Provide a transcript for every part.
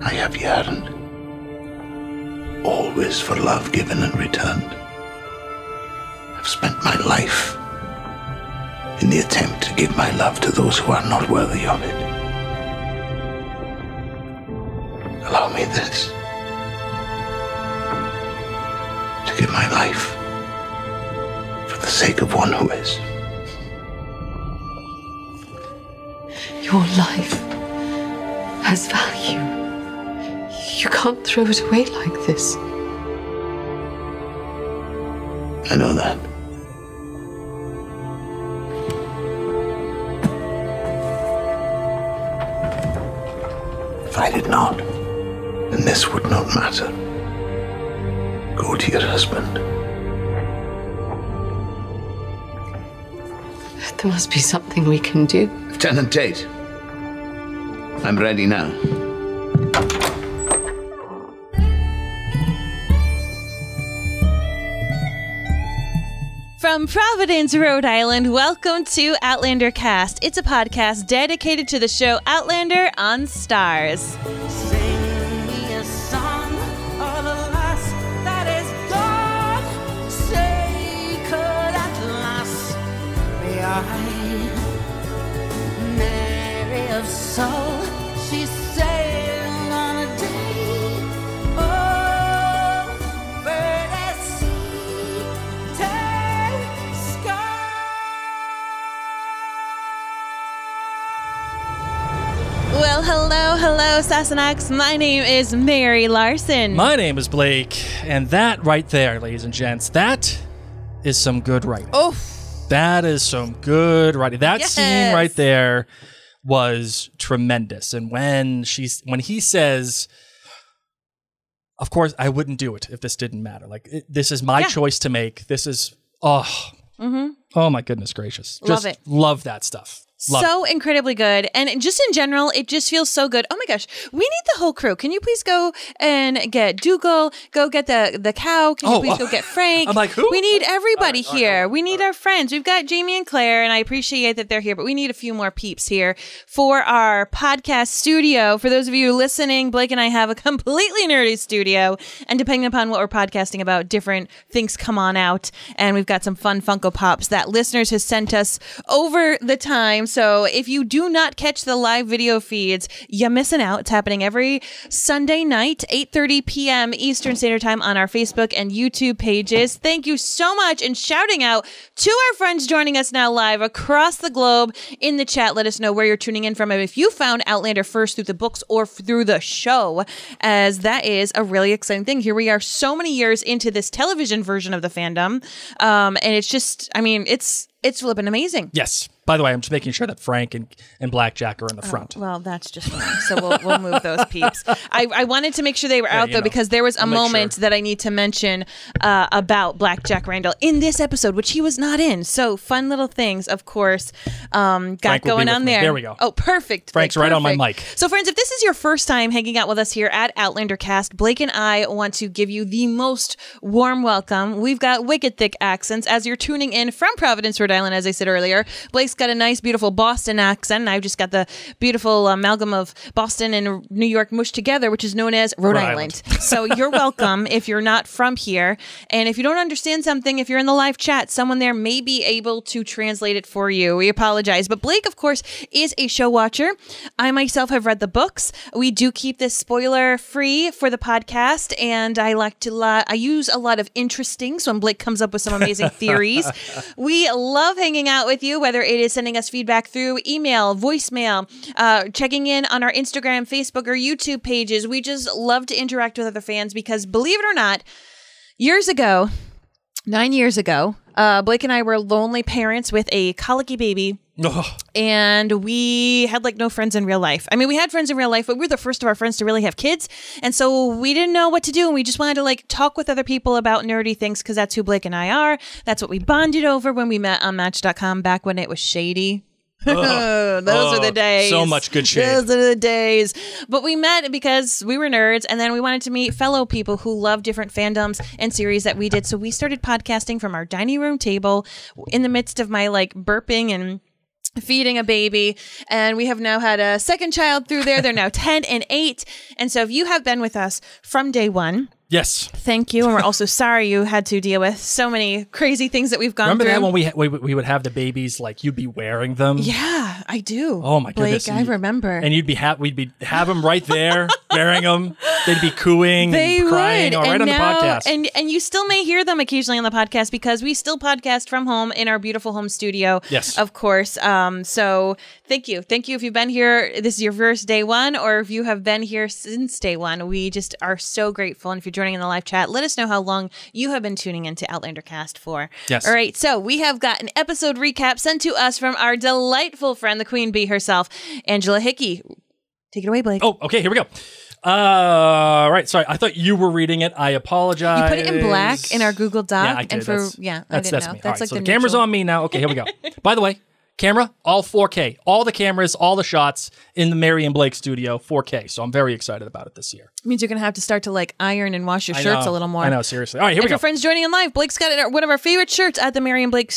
I have yearned, always for love given and returned. I've spent my life in the attempt to give my love to those who are not worthy of it. Allow me this, to give my life for the sake of one who is. Your life has value. You can't throw it away like this. I know that. If I did not, then this would not matter. Go to your husband. There must be something we can do. Lieutenant Tate, I'm ready now. From Providence, Rhode Island, welcome to Outlander Cast. It's a podcast dedicated to the show Outlander on Stars. Sing me a song of the last that is gone. Sacred at last may I. Mary of soul, she sailed on a day over the sea, take sky. Well, hello, Sassenachs. My name is Mary Larson. My name is Blake, and that right there, ladies and gents, that is some good writing. Oh, That is some good writing. That Yes. scene right there was tremendous. And when he says, of course, I wouldn't do it if this didn't matter. Like, this is my choice to make. This is, oh my goodness gracious. Love it. Love that stuff. Love so incredibly good. And just in general, it just feels so good. Oh my gosh, we need the whole crew. Can you please go and get Dougal? Go get the cow. Can you please go get Frank? I'm like, who? We need everybody All right, here. We need our friends. We've got Jamie and Claire, and I appreciate that they're here, but we need a few more peeps here for our podcast studio. For those of you listening, Blake and I have a completely nerdy studio, and depending upon what we're podcasting about, different things come on out, and we've got some fun Funko Pops that listeners has sent us over the time. So if you do not catch the live video feeds, you're missing out. It's happening every Sunday night, 8:30 p.m. Eastern Standard Time on our Facebook and YouTube pages. Thank you so much. And shouting out to our friends joining us now live across the globe in the chat. Let us know where you're tuning in from and if you found Outlander first through the books or through the show, as that is a really exciting thing. Here we are so many years into this television version of the fandom. And it's just, I mean, it's flipping amazing. Yes. By the way, I'm just making sure that Frank and Blackjack are in the front. Well, that's just fine. So we'll move those peeps. I wanted to make sure they were out, though, because there was a moment that I need to mention about Blackjack Randall in this episode, which he was not in. So fun little things, of course, got going on there. There we go. Oh, perfect. Frank's right on my mic. So, friends, if this is your first time hanging out with us here at Outlander Cast, Blake and I want to give you the most warm welcome. We've got wicked thick accents as you're tuning in from Providence, Rhode Island, as I said earlier. Blake's got a nice, beautiful Boston accent, and I've just got the beautiful amalgam of Boston and New York mushed together, which is known as Rhode Island. So you're welcome if you're not from here. And if you don't understand something, if you're in the live chat, someone there may be able to translate it for you. We apologize. But Blake, of course, is a show watcher. I myself have read the books. We do keep this spoiler free for the podcast, and I use a lot of interesting, so when Blake comes up with some amazing theories. We love hanging out with you, whether it is sending us feedback through email, voicemail, checking in on our Instagram, Facebook, or YouTube pages. We just love to interact with other fans because, believe it or not, 9 years ago, Blake and I were lonely parents with a colicky baby. And we had no friends in real life. I mean, we had friends in real life, but we were the first of our friends to really have kids. And so we didn't know what to do. And we just wanted to talk with other people about nerdy things because that's who Blake and I are. That's what we bonded over when we met on Match.com back when it was shady. Those are the days. So much good shade. Those are the days. But we met because we were nerds, and then we wanted to meet fellow people who love different fandoms and series that we did. So we started podcasting from our dining room table in the midst of my burping and feeding a baby, and we have now had a second child through there. They're now 10 and 8. And so if you have been with us from day one, yes, thank you. And we're also sorry you had to deal with so many crazy things that we've gone Remember through. that when we would have the babies, like you'd be wearing them? Yeah, I do. Oh my goodness. Blake, I remember. And we'd be have them right there wearing them. They'd be cooing They and crying would. right And on now, the podcast. And you still may hear them occasionally on the podcast because we still podcast from home in our beautiful home studio. Yes. Of course. So thank you. Thank you if you've been here. This is your first day one, or if you have been here since day one. We just are so grateful. And if you're joining in the live chat, let us know how long you have been tuning into Outlander Cast for. Yes. All right. So we have got an episode recap sent to us from our delightful friend, the Queen Bee herself, Angela Hickey. Take it away, Blake. Oh, okay, here we go. Right, sorry. I thought you were reading it. I apologize. You put it in black in our Google Doc. Yeah, I did. And for, I didn't know. Me. That's like so the the camera's neutral. on me now. Okay, here we go. By the way, camera, all 4K. All the cameras, all the shots in the Mary and Blake studio, 4K. So I'm very excited about it this year. Means you're going to have to start to like iron and wash your shirts a little more. I know, seriously. All right, here And we for go. friends joining in live, Blake's got one of our favorite shirts at the Mary and Blake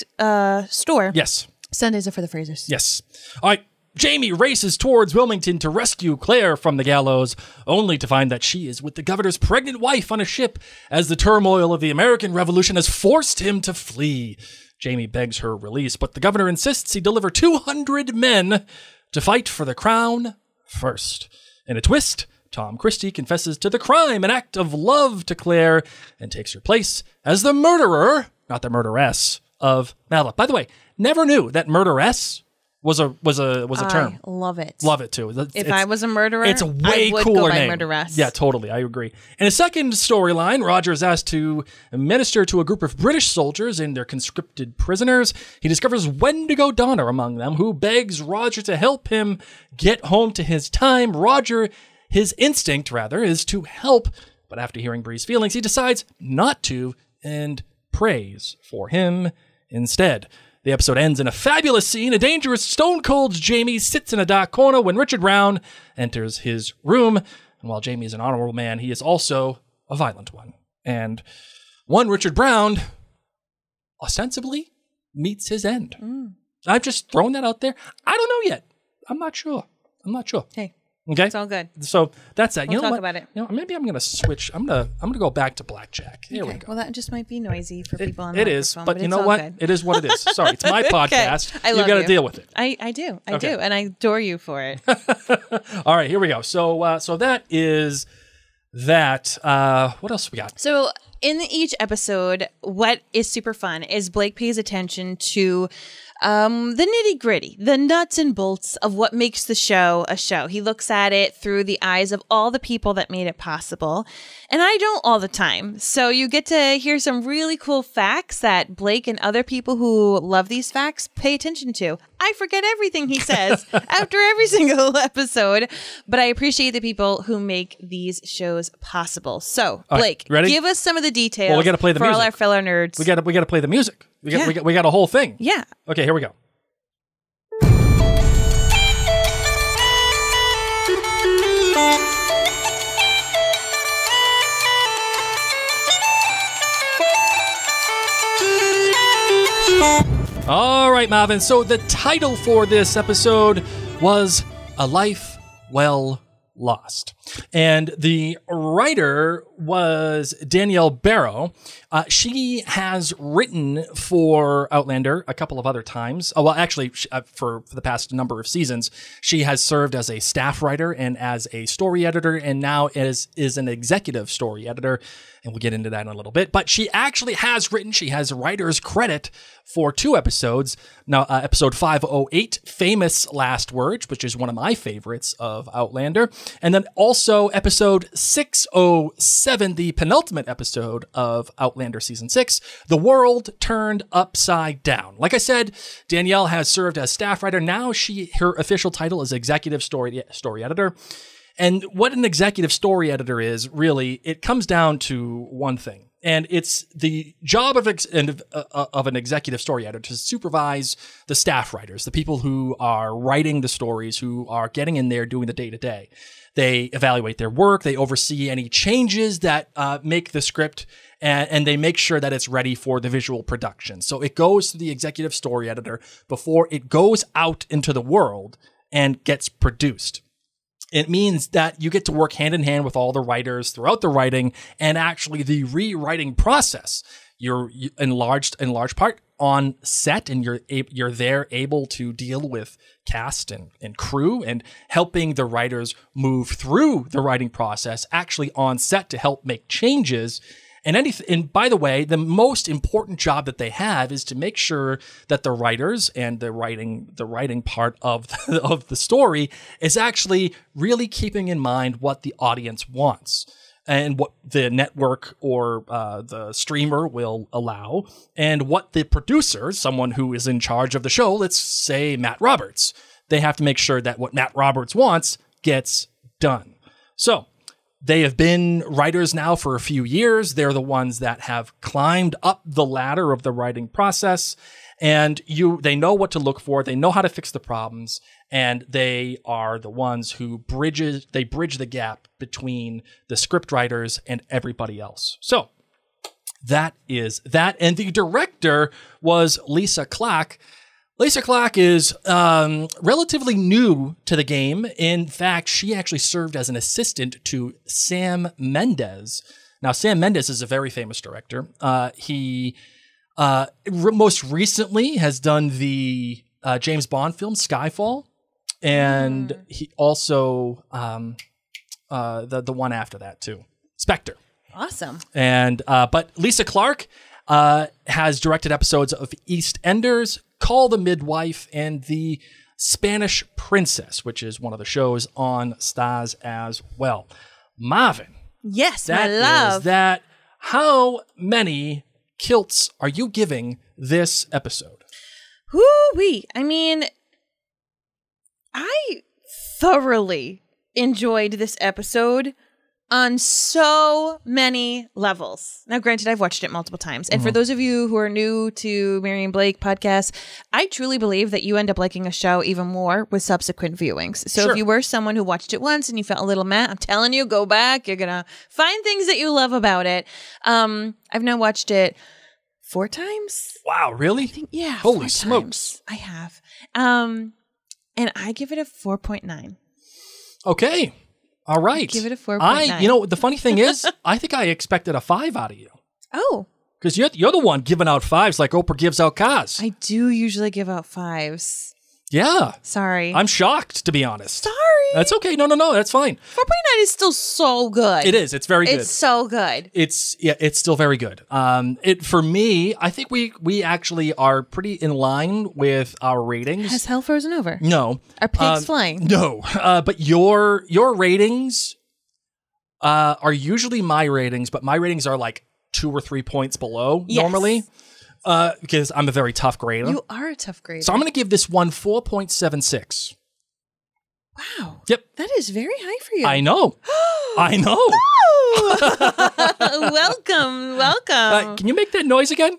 store. Yes. Sundays are for the Frasers. Yes. All right. Jamie races towards Wilmington to rescue Claire from the gallows, only to find that she is with the governor's pregnant wife on a ship as the turmoil of the American Revolution has forced him to flee. Jamie begs her release, but the governor insists he deliver 200 men to fight for the crown first. In a twist, Tom Christie confesses to the crime, an act of love to Claire, and takes her place as the murderer, not the murderess, of Mallet. By the way, never knew that murderess was a term. I love it. Love it too. If I was a murderer, it's a way I would cooler go by name. murderess. Yeah, totally. I agree. In a second storyline, Roger is asked to minister to a group of British soldiers and their conscripted prisoners. He discovers Wendigo Donna among them, who begs Roger to help him get home to his time. Roger, his instinct rather, is to help, but after hearing Bree's feelings, he decides not to and prays for him instead. The episode ends in a fabulous scene. A dangerous, stone-cold Jamie sits in a dark corner when Richard Brown enters his room. And while Jamie is an honorable man, he is also a violent one. And one Richard Brown ostensibly meets his end. I've just thrown that out there. I don't know yet. I'm not sure. Hey, Okay, it's all good. so that's that. We'll you know talk what? about it. You know, maybe I'm gonna switch. I'm gonna go back to blackjack. Here we go. Well, that just might be noisy for people on the It is, microphone, but you it's know all what? good. It is what it is. Sorry, it's my podcast. I love you got to you. deal with it. I do. I Okay. do. And I adore you for it. All right, here we go. So that is that. What else we got? So in each episode, what is super fun is Blake pays attention to the nitty gritty, the nuts and bolts of what makes the show a show. He looks at it through the eyes of all the people that made it possible. And I don't all the time. So you get to hear some really cool facts that Blake and other people who love these facts pay attention to. I forget everything he says after every single episode, but I appreciate the people who make these shows possible. So, All right, Blake, ready? give us some of the details Well, we gotta play the for all music. our fellow nerds. We got to play the music. We Yeah. got a whole thing. Yeah. Okay, here we go. All right, Marvin. So the title for this episode was A Life Well Lost. And the writer was Danielle Barrow. She has written for Outlander a couple of other times. Oh, well, actually, for the past number of seasons, she has served as a staff writer and as a story editor, and now is an executive story editor. And we'll get into that in a little bit. But she actually has written, she has writer's credit for 2 episodes. Now, episode 508, Famous Last Words, which is one of my favorites of Outlander. And then also episode 607, the penultimate episode of Outlander Season 6, The World Turned Upside Down. Like I said, Danielle has served as staff writer. Now her official title is executive story editor. And what an executive story editor is, really, it comes down to one thing. And it's the job of an executive story editor to supervise the staff writers, the people who are writing the stories, who are getting in there doing the day-to-day. They evaluate their work. They oversee any changes that make the script, and they make sure that it's ready for the visual production. So it goes to the executive story editor before it goes out into the world and gets produced. It means that you get to work hand in hand with all the writers throughout the writing and actually the rewriting process. You're in large part on set, and you're there able to deal with cast and crew and helping the writers move through the writing process actually on set to help make changes. And by the way, the most important job that they have is to make sure that the writers and the writing part of the story is actually really keeping in mind what the audience wants and what the network or the streamer will allow, and what the producer, someone who is in charge of the show, let's say Matt Roberts, they have to make sure that what Matt Roberts wants gets done. So they have been writers now for a few years. They're the ones that have climbed up the ladder of the writing process, and they know what to look for. They know how to fix the problems, and they are the ones who bridge the gap between the script writers and everybody else. So that is that. And the director was Lisa Clack. Lisa Clack is relatively new to the game. In fact, she actually served as an assistant to Sam Mendes. Now, Sam Mendes is a very famous director. He most recently has done the James Bond film Skyfall, and he also the one after that too, Spectre. Awesome. And but Lisa Clark has directed episodes of EastEnders, Call the Midwife, and The Spanish Princess, which is one of the shows on Stars as well. Marvin. Yes, my love. How many kilts are you giving this episode? Woo-wee. I mean, I thoroughly enjoyed this episode on so many levels. Now, granted, I've watched it multiple times. And for those of you who are new to Mary and Blake podcast, I truly believe that you end up liking a show even more with subsequent viewings. So if you were someone who watched it once and you felt a little meh, I'm telling you, go back. You're going to find things that you love about it. I've now watched it 4 times. Wow, really? Yeah. Holy 4 smokes. times. I have. And I give it a 4.9. Okay. All right. Give it a 4.9. You know, the funny thing is, I think I expected a 5 out of you. Oh. Because you're the one giving out 5s like Oprah gives out cars. I do usually give out 5s. Yeah. Sorry. I'm shocked, to be honest. Sorry. That's okay. No, that's fine. 4.9 is still so good. It is. It's very good. It's so good. It's still very good. For me, I think we actually are pretty in line with our ratings. Has hell frozen over? No. Are pigs flying? No. But your ratings are usually my ratings, but my ratings are like 2 or 3 points below normally. Because I'm a very tough grader. You are a tough grader. So I'm going to give this one 4.76. Wow. Yep. That is very high for you. I know. I know. Welcome. Can you make that noise again?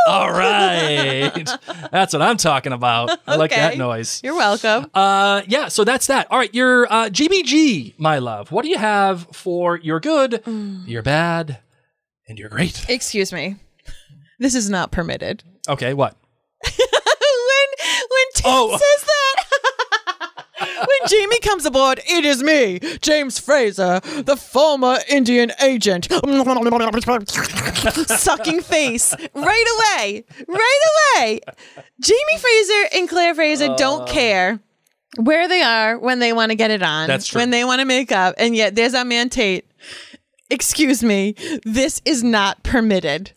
All right. That's what I'm talking about. I like that noise. You're welcome. So that's that. All right, your GBG, my love. What do you have for your good, your bad, and your great? Excuse me. This is not permitted. Okay, what? when Tim says that, when Jamie comes aboard, it is me, James Fraser, the former Indian agent. Sucking face. Right away. Jamie Fraser and Claire Fraser don't care where they are when they want to get it on. That's true. When they want to make up. And yet there's our man Tate. Excuse me, this is not permitted.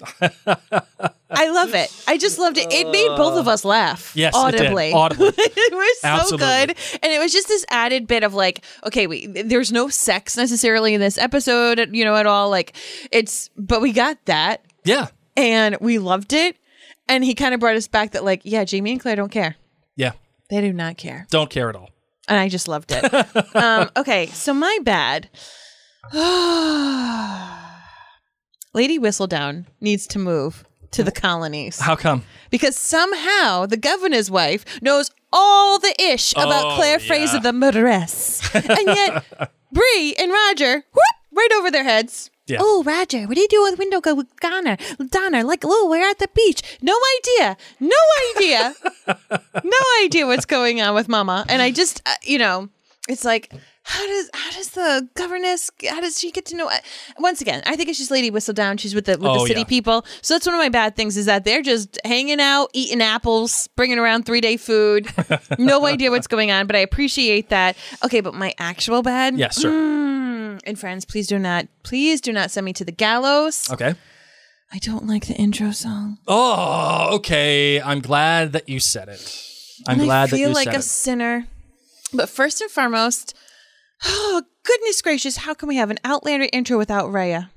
I love it. I just loved it. It made both of us laugh. Yes, audibly. It did. Audibly. It was so Absolutely. good. And it was just this added bit of like, okay, there's no sex necessarily in this episode, at all. Like but we got that. Yeah. And we loved it. And he kind of brought us back that like, yeah, Jamie and Claire don't care. Yeah. They do not care. Don't care at all. And I just loved it. Okay, so my bad. Lady Whistledown needs to move to the colonies. How come? Because somehow the governor's wife knows all the ish about Claire Fraser, the murderess. And yet, Bree and Roger, whoop, right over their heads. Yeah. Oh, Roger, what do you do with window go with Donna? Like, oh, we're at the beach. No idea. No idea what's going on with Mama. And I just, it's like, how does the governess, how does she get to know? Once again, I think it's just Lady Whistledown. She's with the city people. So that's one of my bad things is that they're just hanging out, eating apples, bringing around 3-day food. No idea what's going on, but I appreciate that. Okay, but my actual bad? Yes, sir. And friends, please do not send me to the gallows. Okay. I don't like the intro song. Oh, okay. I'm glad that you said it. I'm glad that you said it. I feel like a sinner. But first and foremost, oh, goodness gracious, how can we have an Outlander intro without Rhea?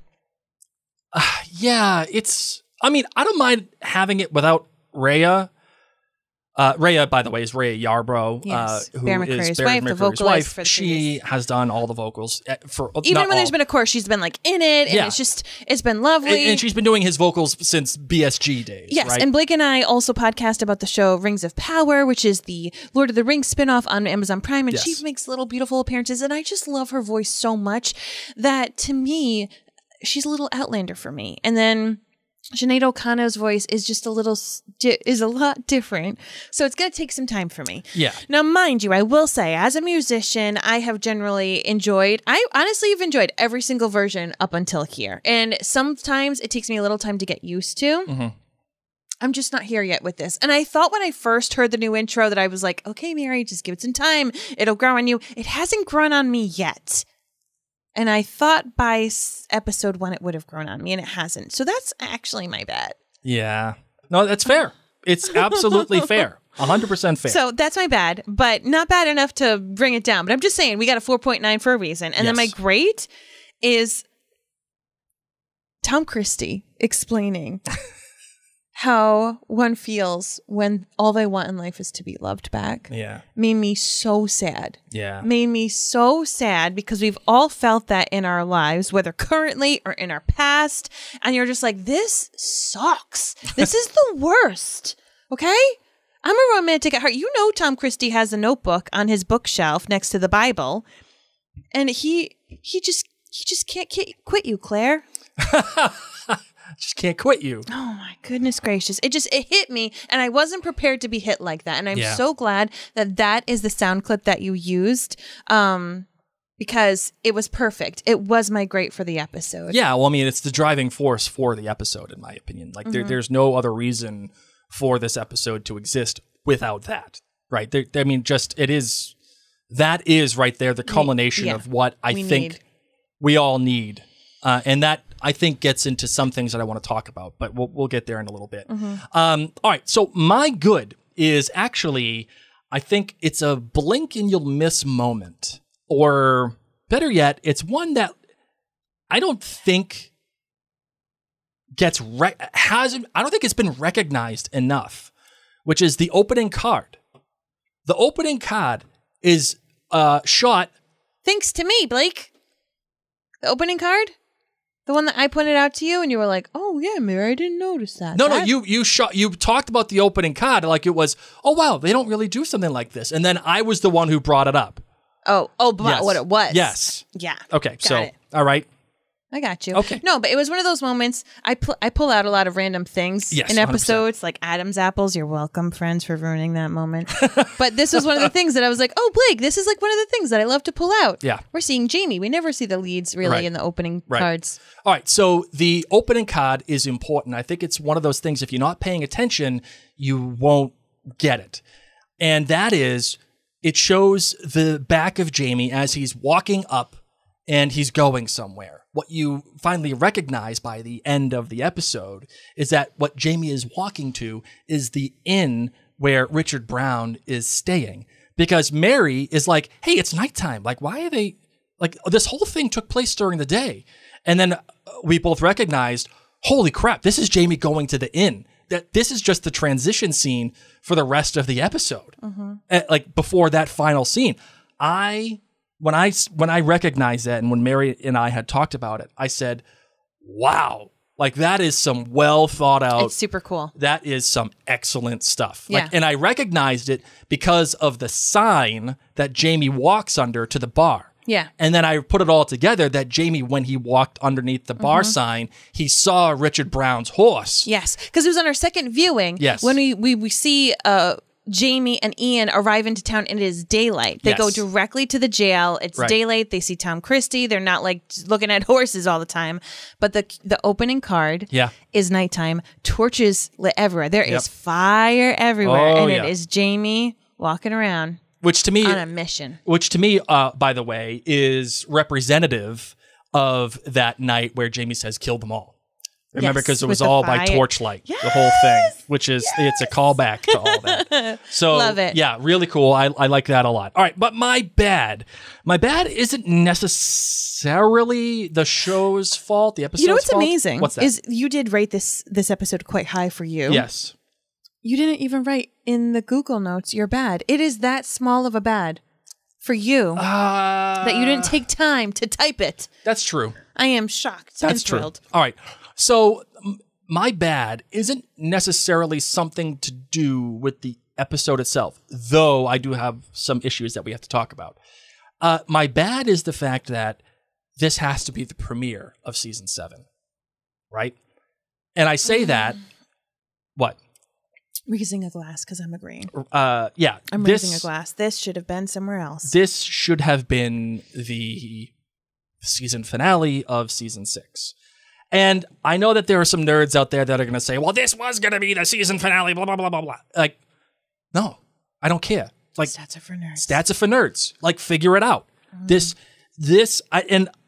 Yeah, I don't mind having it without Rhea. Rhea, by the way, is Rhea Yarbrough, who Bear is McCreary's Bear wife, the McCreary's vocalist wife. for the She previous. has done all the vocals for Even when there's been a chorus, she's been like in it, and it's been lovely. And she's been doing his vocals since BSG days. Yes, right? and Blake and I also podcast about the show Rings of Power, which is the Lord of the Rings spinoff on Amazon Prime, and she makes little beautiful appearances, and I just love her voice so much that to me, she's a little Outlander for me. And then Sinead O'Connor's voice is just a lot different. So it's going to take some time for me. Yeah. Now, mind you, I will say, as a musician, I honestly have enjoyed every single version up until here. And sometimes it takes me a little time to get used to. Mm-hmm. I'm just not here yet with this. And I thought when I first heard the new intro that I was like, okay, Mary, just give it some time. It'll grow on you. It hasn't grown on me yet. And I thought by episode 1 it would have grown on me, and it hasn't. So that's actually my bad. Yeah. No, that's fair. It's absolutely fair. 100% fair. So that's my bad, but not bad enough to bring it down. But I'm just saying, we got a 4.9 for a reason. And then my great is Tom Christie explaining how one feels when all they want in life is to be loved back. Yeah. Made me so sad. Yeah. Made me so sad because we've all felt that in our lives, whether currently or in our past. And you're just like, this sucks. This is the worst. Okay? I'm a romantic at heart. You know, Tom Christie has a notebook on his bookshelf next to the Bible. And he just can't quit you, Claire. Just can't quit you. Oh my goodness gracious. It hit me, and I wasn't prepared to be hit like that. And I'm so glad that is the sound clip that you used, because it was perfect. It was my great for the episode. Yeah, well, I mean, it's the driving force for the episode, in my opinion. Like, there's no other reason for this episode to exist without that, right? That is right there the culmination of what I think we all need. And that, I think, gets into some things that I want to talk about, but we'll get there in a little bit. All right, so my good is actually, I think it's a blink and you'll miss moment. Or better yet, it's one that I don't think I don't think it's been recognized enough, which is the opening card. The opening card is shot. Thanks to me, Blake. The opening card? The one that I pointed out to you, and you were like, "Oh yeah, Mary, I didn't notice that." No, you talked about the opening card like it was, "Oh wow, they don't really do something like this," and then I was the one who brought it up. Oh, yes. What it was. Yes. Yeah. Okay. Got it. All right. I got you. Okay. No, but it was one of those moments. I pull out a lot of random things in episodes, 100%. Like Adam's apples. You're welcome, friends, for ruining that moment. But this was one of the things that I was like, oh, Blake, this is like one of the things that I love to pull out. Yeah. We're seeing Jamie. We never see the leads really in the opening cards. All right. So the opening card is important. I think it's one of those things, if you're not paying attention, you won't get it. And that is, it shows the back of Jamie as he's walking up and he's going somewhere. What you finally recognize by the end of the episode is that what Jamie is walking to is the inn where Richard Brown is staying. Because Mary is like, hey, it's nighttime. Like, why are they... Like, this whole thing took place during the day. And then we both recognized, holy crap, this is Jamie going to the inn. That this is just the transition scene for the rest of the episode. Like, before that final scene. When I recognized that, and when Mary and I had talked about it, I said, wow, Like, that is some well thought out. It's super cool. That is some excellent stuff. Yeah. Like, and I recognized it because of the sign that Jamie walks under to the bar. Yeah. And then I put it all together that Jamie, when he walked underneath the bar sign, he saw Richard Brown's horse. Yes, because it was on our second viewing. Yes. When we see Jamie and Ian arrive into town and it is daylight. They go directly to the jail. It's daylight. They see Tom Christie. They're not like looking at horses all the time. But the opening card is nighttime. Torches lit everywhere. There is fire everywhere. And it is Jamie walking around. Which to me, on a mission. Which to me, by the way, is representative of that night where Jamie says, "Kill them all." Remember, because it was all by torchlight, the whole thing, which is, it's a callback to all that. So, love it. Yeah, really cool. I like that a lot. All right, but my bad isn't necessarily the show's fault, the episode's You know what's fault. amazing? What's that? Is you did rate this episode quite high for you. Yes. You didn't even write in the Google Notes you're bad. It is that small of a bad for you that you didn't take time to type it. That's true. I am shocked That's and thrilled. True. All right. So my bad isn't necessarily something to do with the episode itself, though I do have some issues that we have to talk about. My bad is the fact that this has to be the premiere of season 7, right? And I say that, what? Raising a glass because I'm agreeing. Yeah. I'm raising a glass. This should have been somewhere else. This should have been the season finale of season 6. And I know that there are some nerds out there that are going to say, well, this was going to be the season finale, blah, blah, blah, blah, blah. Like, no, I don't care. Like, stats are for nerds. Stats are for nerds. Like, figure it out.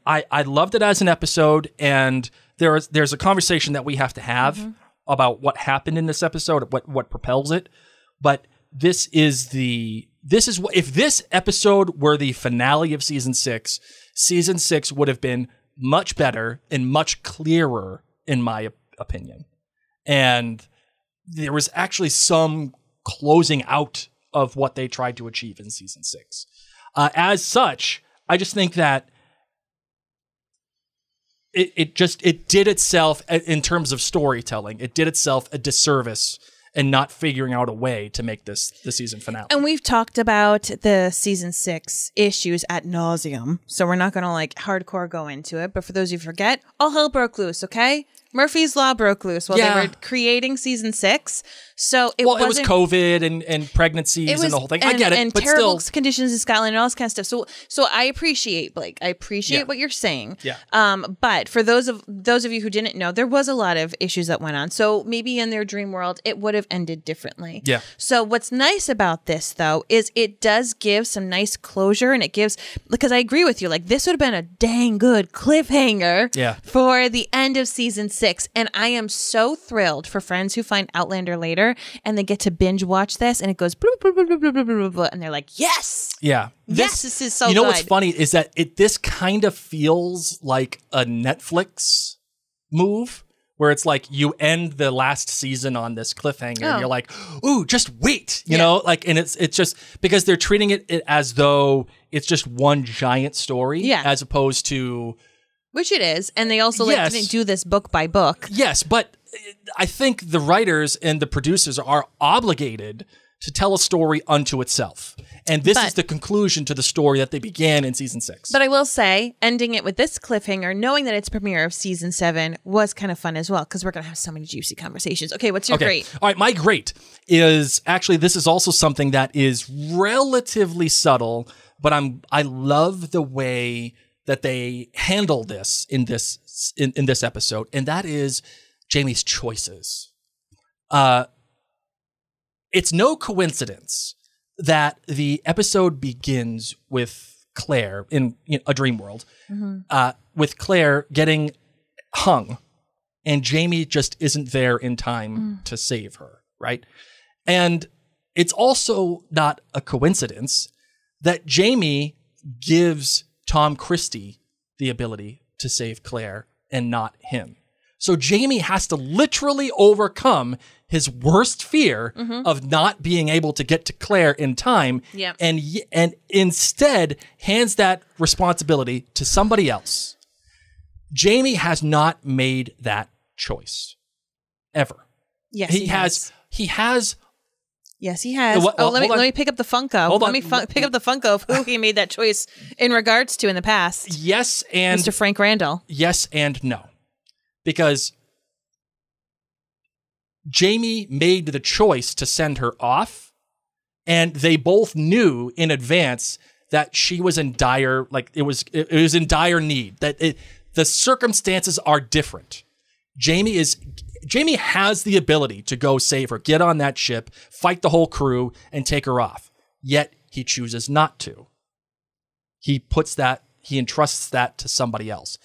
I loved it as an episode, and there's a conversation that we have to have about what happened in this episode, what propels it. But if this episode were the finale of season 6 would have been much better and much clearer, in my opinion. And there was actually some closing out of what they tried to achieve in season 6. As such, I just think that it did itself, in terms of storytelling, it did itself a disservice and not figuring out a way to make this the season finale. And we've talked about the season 6 issues ad nauseum, so we're not going to like hardcore go into it. But for those of you who forget, all hell broke loose, okay? Murphy's Law broke loose while they were creating season 6. So it was COVID and pregnancies and the whole thing. I get it, and but terrible still, conditions in Scotland and all this kind of stuff. So I appreciate, Blake. I appreciate what you're saying. Yeah. But for those of you who didn't know, there was a lot of issues that went on. So maybe in their dream world, it would have ended differently. Yeah. So what's nice about this though is it does give some nice closure, and it gives, because I agree with you. Like, this would have been a dang good cliffhanger for the end of season 6, and I am so thrilled for friends who find Outlander later and they get to binge watch this, and it goes blah, blah, blah, blah, blah, blah, blah, blah, and they're like, yes, this is so good. You know what's funny is that this kind of feels like a Netflix move, where it's like you end the last season on this cliffhanger and you're like, ooh, just wait, you know, like, and it's just because they're treating it as though it's just one giant story, as opposed to, which it is, and they also didn't do this book by book. Yes, but I think the writers and the producers are obligated to tell a story unto itself. And this is the conclusion to the story that they began in season 6. But I will say, ending it with this cliffhanger, knowing that it's premiere of season 7, was kind of fun as well, because we're going to have so many juicy conversations. Okay, what's your great? All right, my great is actually, this is also something that is relatively subtle, but I love the way that they handle this in this episode, and that is Jamie's choices. It's no coincidence that the episode begins with Claire in a dream world, with Claire getting hung, and Jamie just isn't there in time to save her, right? And it's also not a coincidence that Jamie gives Tom Christie the ability to save Claire and not him. So Jamie has to literally overcome his worst fear of not being able to get to Claire in time, and instead hands that responsibility to somebody else. Jamie has not made that choice ever. Yes, He has. Yes, he has. Well, let me pick up the Funko. Hold let on. me pick up the Funko of who he made that choice in regards to in the past. Yes, and Mr. Frank Randall. yes and no. Because Jamie made the choice to send her off, and they both knew in advance that she was in dire, like it was in dire need. The circumstances are different. Jamie has the ability to go save her, get on that ship, fight the whole crew, and take her off. Yet he chooses not to. He entrusts that to somebody else.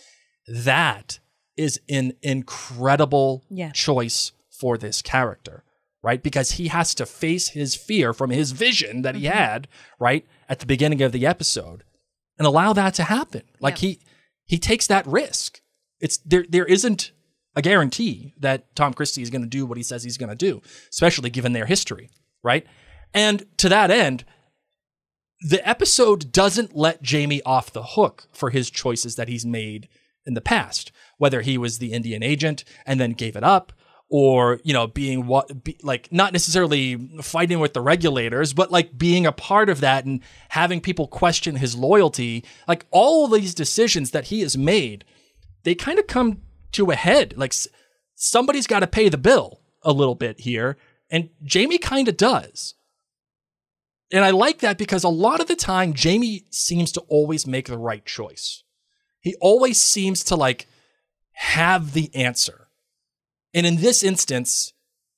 That is an incredible choice for this character, right? Because he has to face his fear from his vision that he had, right, at the beginning of the episode, and allow that to happen. Like he takes that risk. There isn't a guarantee that Tom Christie is going to do what he says he's going to do, especially given their history, right? And to that end, the episode doesn't let Jamie off the hook for his choices that he's made in the past, whether he was the Indian agent and then gave it up, or, being like not necessarily fighting with the regulators, but like being a part of that and having people question his loyalty. Like all of these decisions that he has made, they kind of come to a head. Like somebody's got to pay the bill a little bit here, and Jamie kind of does. And I like that because a lot of the time Jamie seems to always make the right choice. He always seems to like have the answer. And in this instance,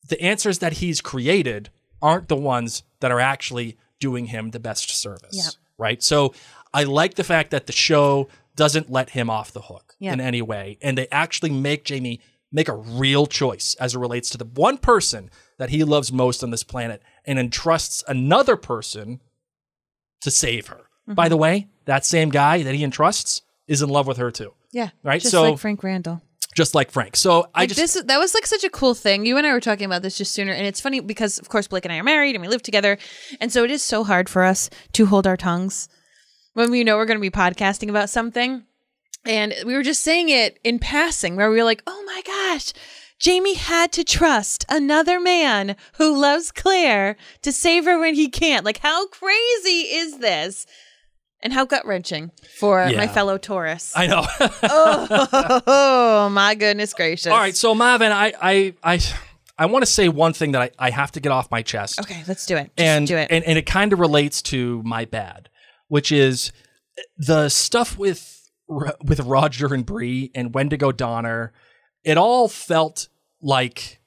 the answers that he's created aren't the ones that are actually doing him the best service, right? So I like the fact that the show doesn't let him off the hook in any way. And they actually make Jamie make a real choice as it relates to the one person that he loves most on this planet and entrusts another person to save her. By the way, that same guy that he entrusts is in love with her too. Yeah. Right? Just like Frank Randall. Just like Frank. So that was like such a cool thing. You and I were talking about this just sooner, and it's funny because of course Blake and I are married and we live together, and so it is so hard for us to hold our tongues when we know we're going to be podcasting about something. And we were just saying it in passing where we were like, oh my gosh, Jamie had to trust another man who loves Claire to save her when he can't. Like, how crazy is this? And how gut-wrenching for my fellow Taurus. I know. oh, my goodness gracious. All right, so Marvin, I want to say one thing that I have to get off my chest. Okay, let's do it. And do it. And it kind of relates to my bad, which is the stuff with Roger and Bree and Wendigo Donner. It all felt like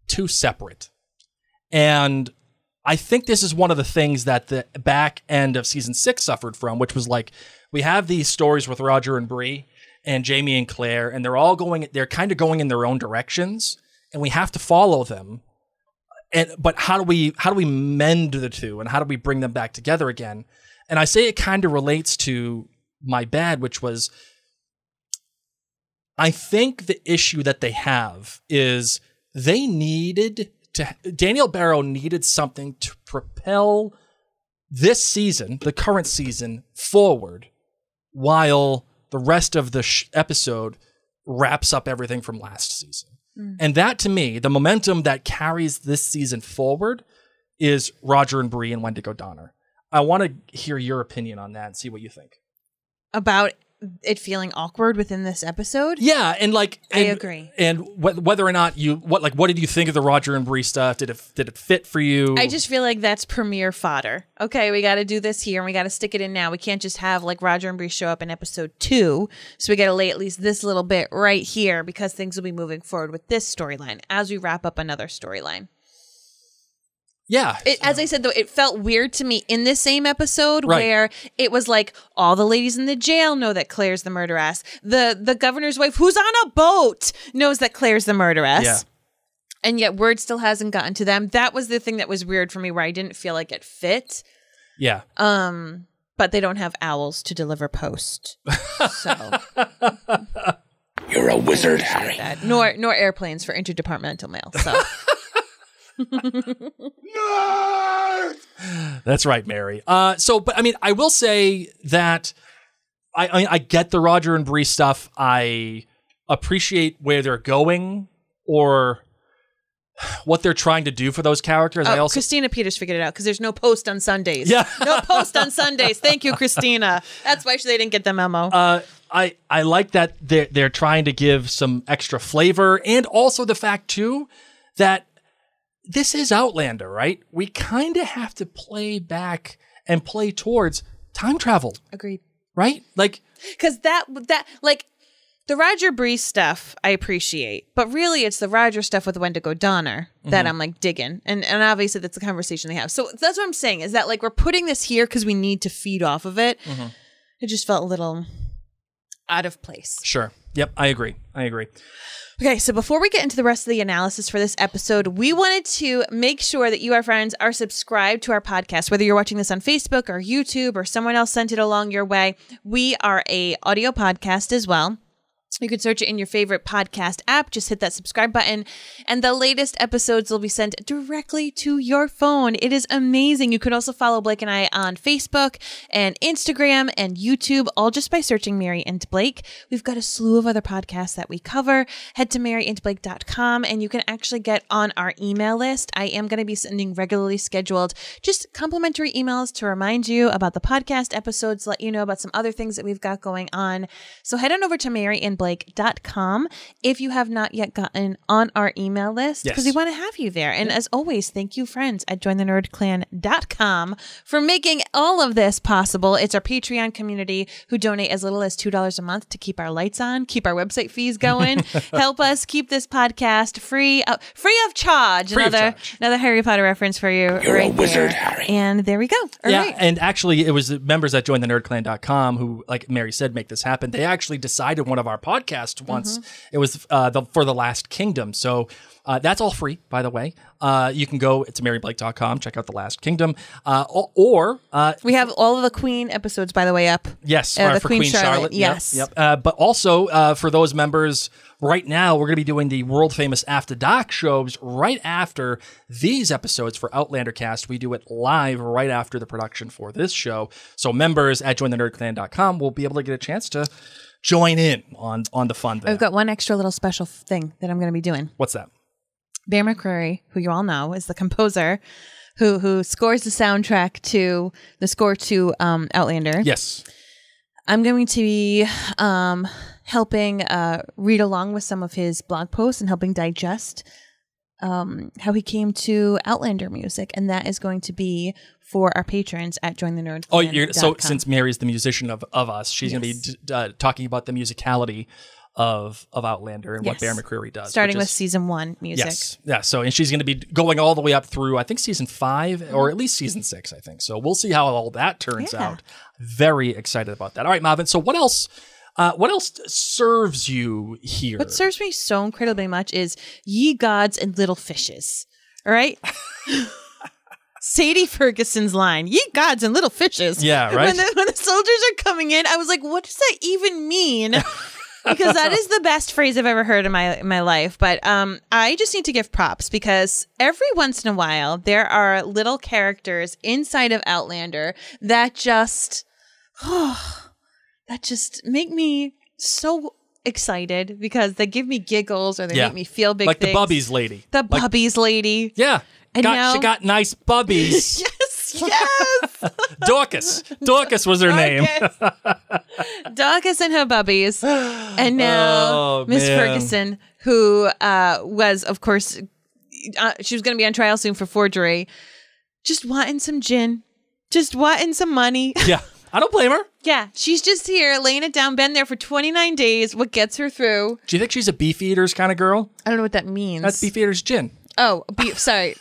too separate. And I think this is one of the things that the back end of season 6 suffered from, which was like, we have these stories with Roger and Bree and Jamie and Claire, and they're kind of going in their own directions, and we have to follow them. But how do we mend the two, and how do we bring them back together again? And I say it kind of relates to my bad, which was, I think the issue that they have is Daniel Barrow needed something to propel this season, the current season, forward, while the rest of the episode wraps up everything from last season. And that, to me, the momentum that carries this season forward is Roger and Bree and Wendigo Donner. I want to hear your opinion on that and see what you think. About it feeling awkward within this episode? Yeah, I agree. And whether or not what did you think of the Roger and Bree stuff? Did it fit for you? I just feel like that's premiere fodder. Okay, we got to do this here and we got to stick it in now. We can't just have like Roger and Bree show up in episode 2. So we got to lay at least this little bit right here because things will be moving forward with this storyline as we wrap up another storyline. Yeah. As I said, though, it felt weird to me in this same episode where it was like all the ladies in the jail know that Claire's the murderess. The governor's wife, who's on a boat, knows that Claire's the murderess. Yeah. And yet word still hasn't gotten to them. That was the thing that was weird for me where I didn't feel like it fit. Yeah. But they don't have owls to deliver post. So You're a wizard, Harry. nor airplanes for interdepartmental mail. So That's right, Mary. But I mean, I will say that I get the Roger and Bree stuff. I appreciate where they're going or what they're trying to do for those characters. Oh, I also Christina Peters figured it out because there's no post on Sundays. Yeah. No post on Sundays. Thank you, Christina. That's why they didn't get the memo. I like that they're trying to give some extra flavor, and also the fact too that this is Outlander, right? We kind of have to play back and play towards time travel, Agreed. right? Like, Because that like the Roger Bree stuff I appreciate, but really it's the Roger stuff with Wendigo Donner that I'm like digging, and obviously that's the conversation they have. So that's what I'm saying is that like we're putting this here because we need to feed off of it. It just felt a little out of place. sure. Yep, I agree. Okay, so before we get into the rest of the analysis for this episode, we wanted to make sure that you, our friends, are subscribed to our podcast. Whether you're watching this on Facebook or YouTube or someone else sent it along your way, we are a audio podcast as well. You can search it in your favorite podcast app. Just hit that subscribe button, and the latest episodes will be sent directly to your phone. It is amazing. You could also follow Blake and I on Facebook and Instagram and YouTube, all just by searching Mary and Blake. We've got a slew of other podcasts that we cover. Head to maryandblake.com, and you can actually get on our email list. I am going to be sending regularly scheduled just complimentary emails to remind you about the podcast episodes, let you know about some other things that we've got going on. So head on over to maryandblake.com if you have not yet gotten on our email list, because we want to have you there. And as always, thank you, friends at jointhenerdclan.com for making all of this possible. It's our Patreon community who donate as little as $2 a month to keep our lights on, keep our website fees going, help us keep this podcast free of charge. Another Harry Potter reference for you. You're right a wizard, there. Harry. And there we go. All right. And actually, it was the members at jointhenerdclan.com who, like Mary said, make this happen. They actually decided one of our podcasts once. It was for The Last Kingdom. So that's all free, by the way. You can go to maryblake.com, check out The Last Kingdom. Or we have all of the Queen episodes, by the way, up. yes, the for Queen Charlotte. Yes. Yep. But also for those members, right now, we're going to be doing the world famous After Dark shows right after these episodes for Outlander Cast. We do it live right after the production for this show. So members at jointhenerdclan.com will be able to get a chance to join in on the fun there. I've got one extra little special thing that I'm going to be doing. What's that? Bear McCreary, who you all know is the composer who scores the soundtrack to the score to Outlander. Yes. I'm going to be helping read along with some of his blog posts and helping digest how he came to Outlander music, and that is going to be for our patrons at jointhenerd.com. So since Mary's the musician of us, she's going to be talking about the musicality of Outlander and what Bear McCreary does. Starting with season 1 music. Yes. Yeah. So, and she's going to be going all the way up through, I think, season 5 or at least season 6, I think. So we'll see how all that turns out. Very excited about that. All right, Marvin. So what else serves you here? What serves me so incredibly much is Ye Gods and Little Fishes. All right? Sadie Ferguson's line, "Ye gods and little fishes." Yeah, right. When the soldiers are coming in, I was like, what does that even mean? Because that is the best phrase I've ever heard in my life. But I just need to give props because every once in a while there are little characters inside of Outlander that just make me so excited because they give me giggles or they make me feel big like things. the Bubbies lady. The Bubbies lady. Yeah. And she got nice bubbies. Yes. Dorcas was her name. Dorcas and her bubbies. And now Miss Ferguson, who was, of course, she was going to be on trial soon for forgery, just wanting some gin, just wanting some money. Yeah. I don't blame her. Yeah. She's just here laying it down, been there for 29 days. What gets her through? Do you think she's a beef eaters kind of girl? I don't know what that means. That's beef eaters gin. Oh, beef. Sorry.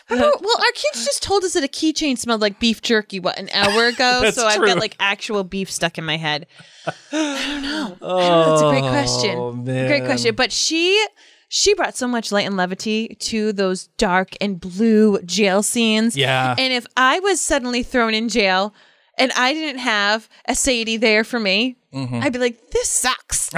Well, our kids just told us that a keychain smelled like beef jerky, an hour ago? So I've got like actual beef stuck in my head. I don't know. That's a great question. Man. Great question. But she brought so much light and levity to those dark and blue jail scenes. Yeah. And if I was suddenly thrown in jail and I didn't have a Sadie there for me, I'd be like, this sucks.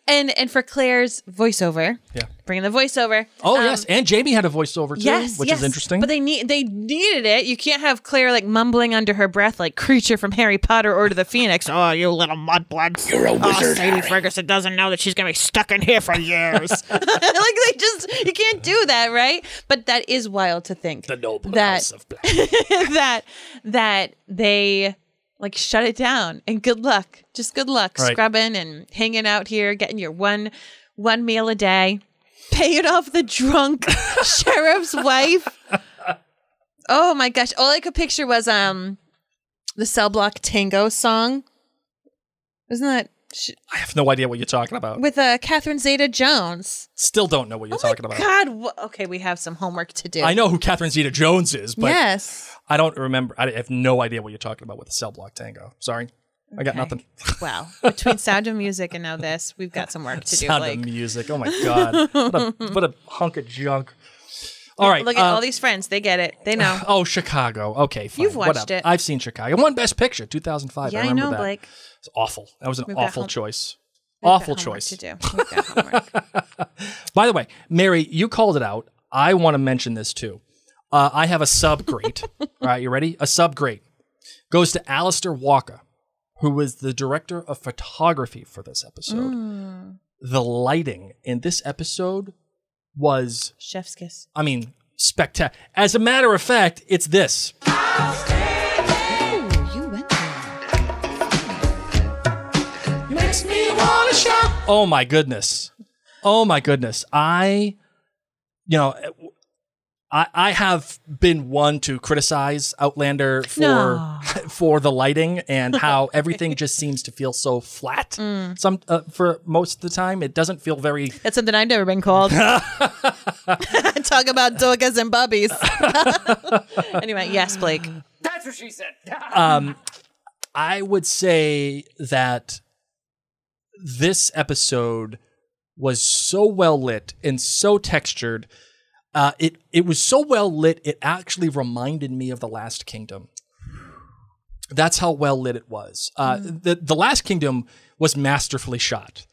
and for Claire's voiceover, bringing the voiceover. Oh yes, and Jamie had a voiceover too, which is interesting. But they needed it. You can't have Claire like mumbling under her breath like creature from Harry Potter or to the Phoenix. Oh, you little mudbloods! You're a wizard, Sadie Ferguson doesn't know that she's gonna be stuck in here for years. You can't do that, right? But that is wild to think. The noble that, house of black. that they like shut it down, and good luck. Just good luck scrubbing and hanging out here, getting your one meal a day, paying off the drunk sheriff's wife. Oh my gosh. All I could picture was the Cell Block Tango song. Isn't that I have no idea what you're talking about. with Catherine Zeta-Jones? Still don't know what you're talking about. God, okay, we have some homework to do. I know who Catherine Zeta-Jones is, but Yes. I don't remember. I have no idea what you're talking about with the Cell Block Tango. Sorry. I got Okay. nothing. Wow. Between Sound of Music and now this, we've got some work to do. Sound Blake. of Music. Oh my God. What a hunk of junk. All right. Look at all these friends. They get it. They know. Oh, Chicago. Okay, fine. You've watched Whatever. it. I've seen Chicago. Won Best Picture, 2005. Yeah, I I remember know, that. Blake. It's awful. That was an We've got awful home- choice. We've got Awful homework choice. to do. We've got homework. By the way, Mary, you called it out. I want to mention this too. I have a sub great. All right, you ready? A sub great goes to Alistair Walker, who was the director of photography for this episode. The lighting in this episode was, Chef's kiss. I mean, spectacular. As a matter of fact, it's this. Oh, you went there. Makes me want to shout. Oh my goodness. Oh my goodness. I have been one to criticize Outlander for the lighting and how everything just seems to feel so flat. For most of the time, it doesn't feel very. That's something I've never been called. Talk about dogas and bubbies. Anyway, yes, Blake. That's what she said. I would say that this episode was so well lit and so textured. It was so well lit, it actually reminded me of The Last Kingdom. That's how well lit it was. The Last Kingdom was masterfully shot.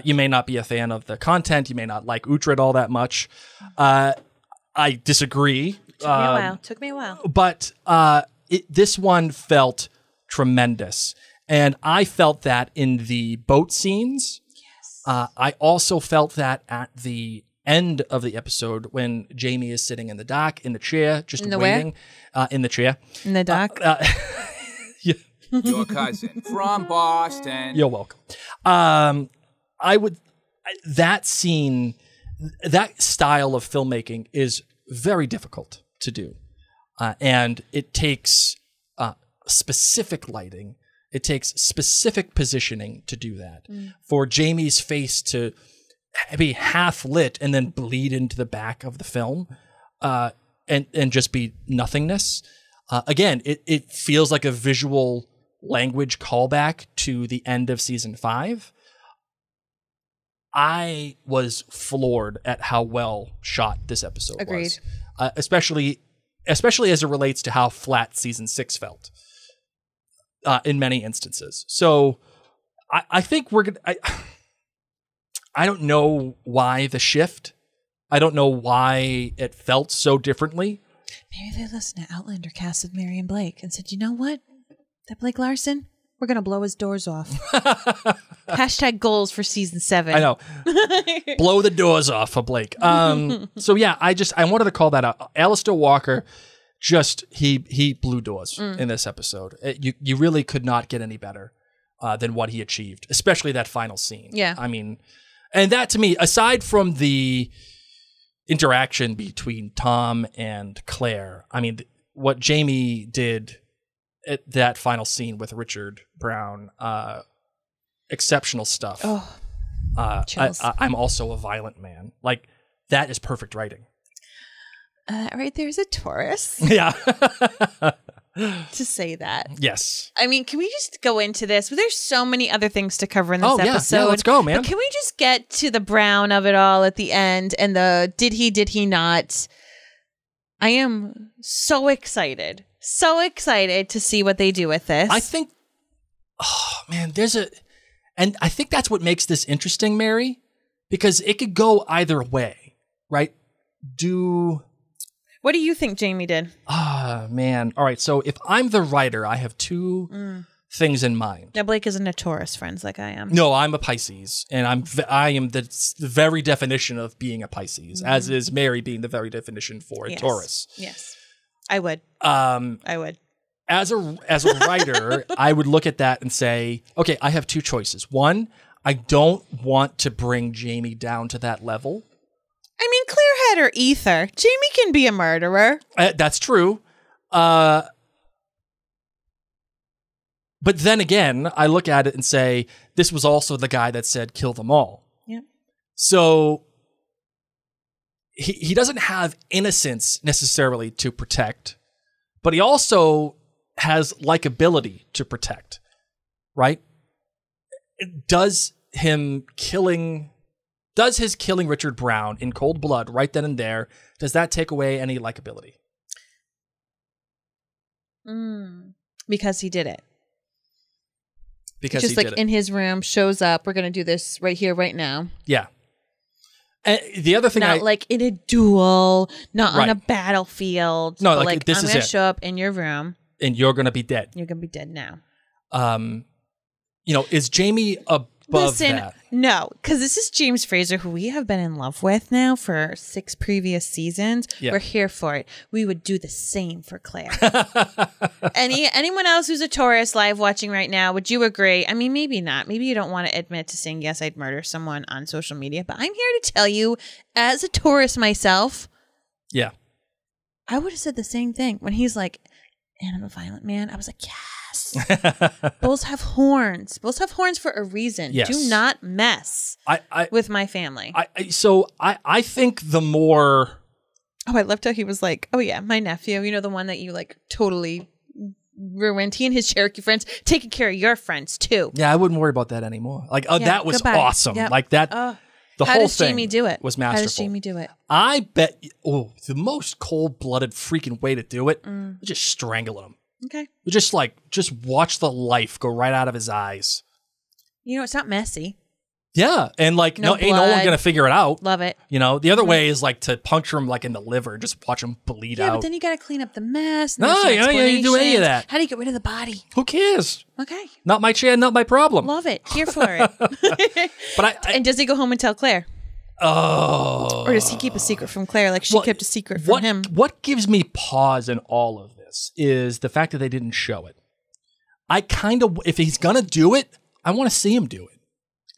You may not be a fan of the content. You may not like Uhtred all that much. I disagree. Took me a while. But this one felt tremendous. And I felt that in the boat scenes. Yes. I also felt that at the end of the episode when Jamie is sitting in the dock, in the chair, just waiting. In the chair. In the dock. Your cousin from Boston. You're welcome. That scene, that style of filmmaking is very difficult to do. And it takes specific lighting. It takes specific positioning to do that. For Jamie's face to be half lit and then bleed into the back of the film and just be nothingness. Again, it feels like a visual language callback to the end of season 5. I was floored at how well shot this episode Agreed. was. Especially as it relates to how flat season 6 felt in many instances. So I think we're going to... I don't know why the shift. I don't know why it felt so differently. Maybe they listened to Outlander cast with Mary and Blake and said, you know what? That Blake Larson, we're going to blow his doors off. Hashtag goals for season 7. I know. Blow the doors off for Blake. So yeah, I wanted to call that out. Alistair Walker, he blew doors in this episode. You really could not get any better than what he achieved, especially that final scene. Yeah. I mean, and that to me, aside from the interaction between Tom and Claire, I mean, what Jamie did at that final scene with Richard Brown, exceptional stuff. Oh, chills. I'm also a violent man. Like, that is perfect writing. Right there's a Taurus Yeah. to say that. Yes. I mean, can we just go into this? There's so many other things to cover in this Yeah. episode. Yeah, let's go, man. But can we just get to the Brown of it all at the end and the did he not? I am so excited to see what they do with this. I think man, and I think that's what makes this interesting, Mary, because it could go either way, right? What do you think Jamie did? Man. All right. So if I'm the writer, I have two things in mind. Now, Blake isn't a Taurus, friends, like I am. No, I'm a Pisces, and I am the very definition of being a Pisces, as is Mary being the very definition for a Taurus. Yes, I would. I would. As a writer, I would look at that and say, okay, I have two choices. One, I don't want to bring Jamie down to that level. I mean, clear head or ether. Jamie can be a murderer. That's true. But then again, I look at it and say, this was also the guy that said, kill them all. Yep. So he doesn't have innocence necessarily to protect, but he also has likability to protect, right? Does his killing Richard Brown in cold blood right then and there, does that take away any likability? Because he did it. Because just he like did it. in his room, shows up. We're gonna do this right here, right now. Yeah. And the other thing, not like in a duel, not on Right. a battlefield. No, but like, this I'm is gonna it. show up in your room. and you're gonna be dead. You're gonna be dead now. Is Jamie above that? No, because this is James Fraser, who we have been in love with now for 6 previous seasons. Yeah. We're here for it. We would do the same for Claire. Anyone else who's a Taurus live watching right now, would you agree? I mean, maybe not. Maybe you don't want to admit to saying, yes, I'd murder someone on social media. But I'm here to tell you, as a Taurus myself, Yeah. I would have said the same thing. When he's like, and I'm a violent man, I was like, yes. Bulls have horns. Bulls have horns for a reason. Yes. Do not mess with my family. I think the more... Oh, I loved how he was like, oh yeah, my nephew, the one that you like totally ruined. He and his Cherokee friends taking care of your friends too. Yeah, I wouldn't worry about that anymore. Like, that was goodbye. awesome. Yep. Like that... The How whole does thing Jamie do it? was masterful. How does Jamie do it? I bet... Oh, the most cold-blooded freaking way to do it, just strangling him. Okay. Just watch the life go right out of his eyes. It's not messy. Yeah, and like No ain't no one blood. gonna figure it out. Love it. The other way is like to puncture him like in the liver, just watch him bleed Yeah, out. but then you got to clean up the mess. No, there's some you didn't do any of explanations. that. How do you get rid of the body? Who cares? Okay. Not my chair, not my problem. Love it. Here for it. But And does he go home and tell Claire? Oh. Or does he keep a secret from Claire like she kept a secret from him? What gives me pause in all of this is the fact that they didn't show it. If he's gonna do it, I want to see him do it.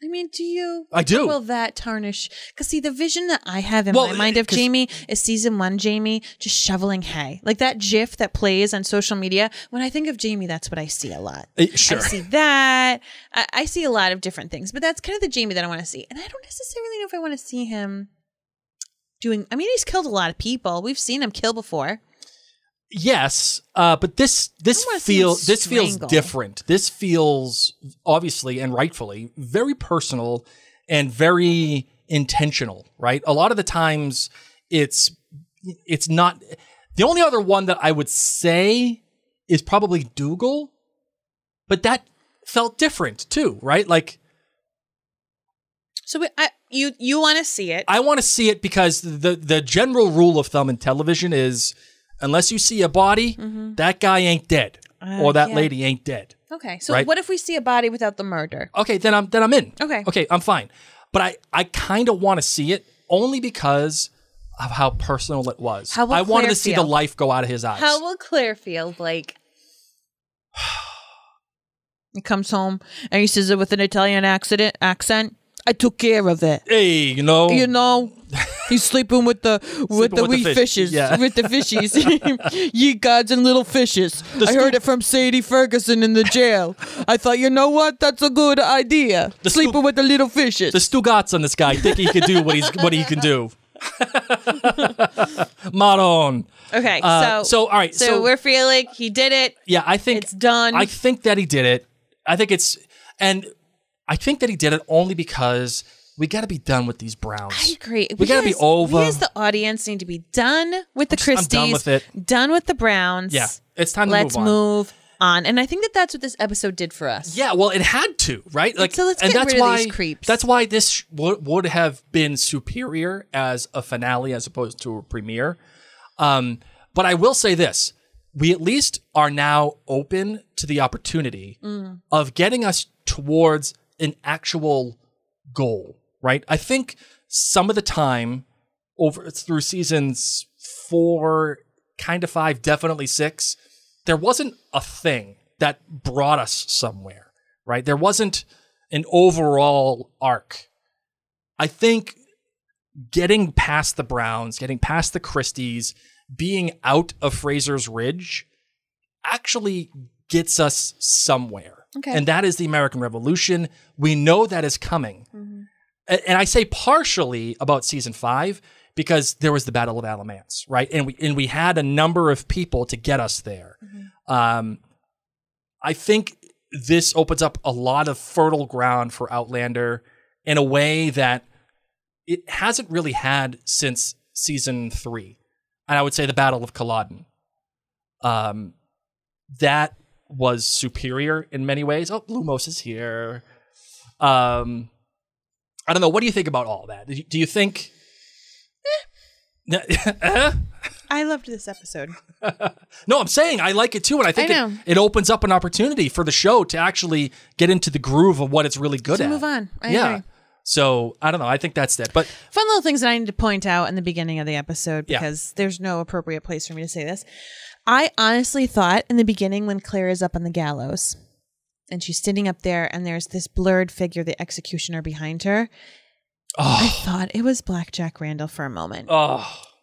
I mean, do you? I do. Will that tarnish? Because see, the vision that I have in my mind of Jamie is season 1 Jamie just shoveling hay. Like that GIF that plays on social media. When I think of Jamie, that's what I see a lot. Sure. I see that. I see a lot of different things. But that's kind of the Jamie that I want to see. And I don't necessarily know if I want to see him doing... I mean, he's killed a lot of people. We've seen him kill before. Yes, but this feels different. This feels obviously and rightfully very personal and very intentional, right? A lot of the times it's not. The only other one that I would say is probably Dougal, but that felt different too, right? Like, so you want to see it? I want to see it because the general rule of thumb in television is, unless you see a body, that guy ain't dead, or that lady ain't dead. Okay, so right? what if we see a body without the murder? Okay, then I'm in. Okay, I'm fine. But I kind of want to see it only because of how personal it was. How will I wanted Claire to see feel? the life go out of his eyes. How will Claire feel? Like he comes home and he says it with an Italian accent. I took care of it. Hey, He's sleeping with the wee fishes, yeah. with the fishies. Ye gods and little fishes. I heard it from Sadie Ferguson in the jail. I thought, you know what? That's a good idea. Sleeping with the little fishes. The Stugats on this guy think he can do what he can do. Maron. Okay, so all right. So we're feeling he did it. Yeah, I think it's done. I think that he did it. I think that he did it only because we got to be done with these Browns. I agree. We got to be over. We as the audience need to be done with the Christies. I'm done with it. Done with the Browns. Yeah, it's time to Let's move on. move on. And I think that that's what this episode did for us. Yeah, well, it had to, right? Like, so let's and get that's rid of why, these creeps. That's why this would have been superior as a finale as opposed to a premiere. But I will say this. We at least are now open to the opportunity of getting us towards an actual goal, right? I think some of the time through seasons 4, kind of 5, definitely 6, there wasn't a thing that brought us somewhere, right? There wasn't an overall arc. I think getting past the Browns, getting past the Christies, being out of Fraser's Ridge actually gets us somewhere. Okay. And that is the American Revolution. We know that is coming. And I say partially about season 5 because there was the Battle of Alamance, right? And we had a number of people to get us there. I think this opens up a lot of fertile ground for Outlander in a way that it hasn't really had since season 3. And I would say the Battle of Culloden. That was superior in many ways. Oh, Lumos is here. I don't know. What do you think about all that? Do you think... I loved this episode. No, I'm saying I like it too. And I think it opens up an opportunity for the show to actually get into the groove of what it's really good at. Move on. I agree. So I don't know. I think that's it. But fun little things that I need to point out in the beginning of the episode because there's no appropriate place for me to say this. I honestly thought in the beginning when Claire is up on the gallows and she's sitting up there and there's this blurred figure, the executioner behind her. I thought it was Blackjack Randall for a moment.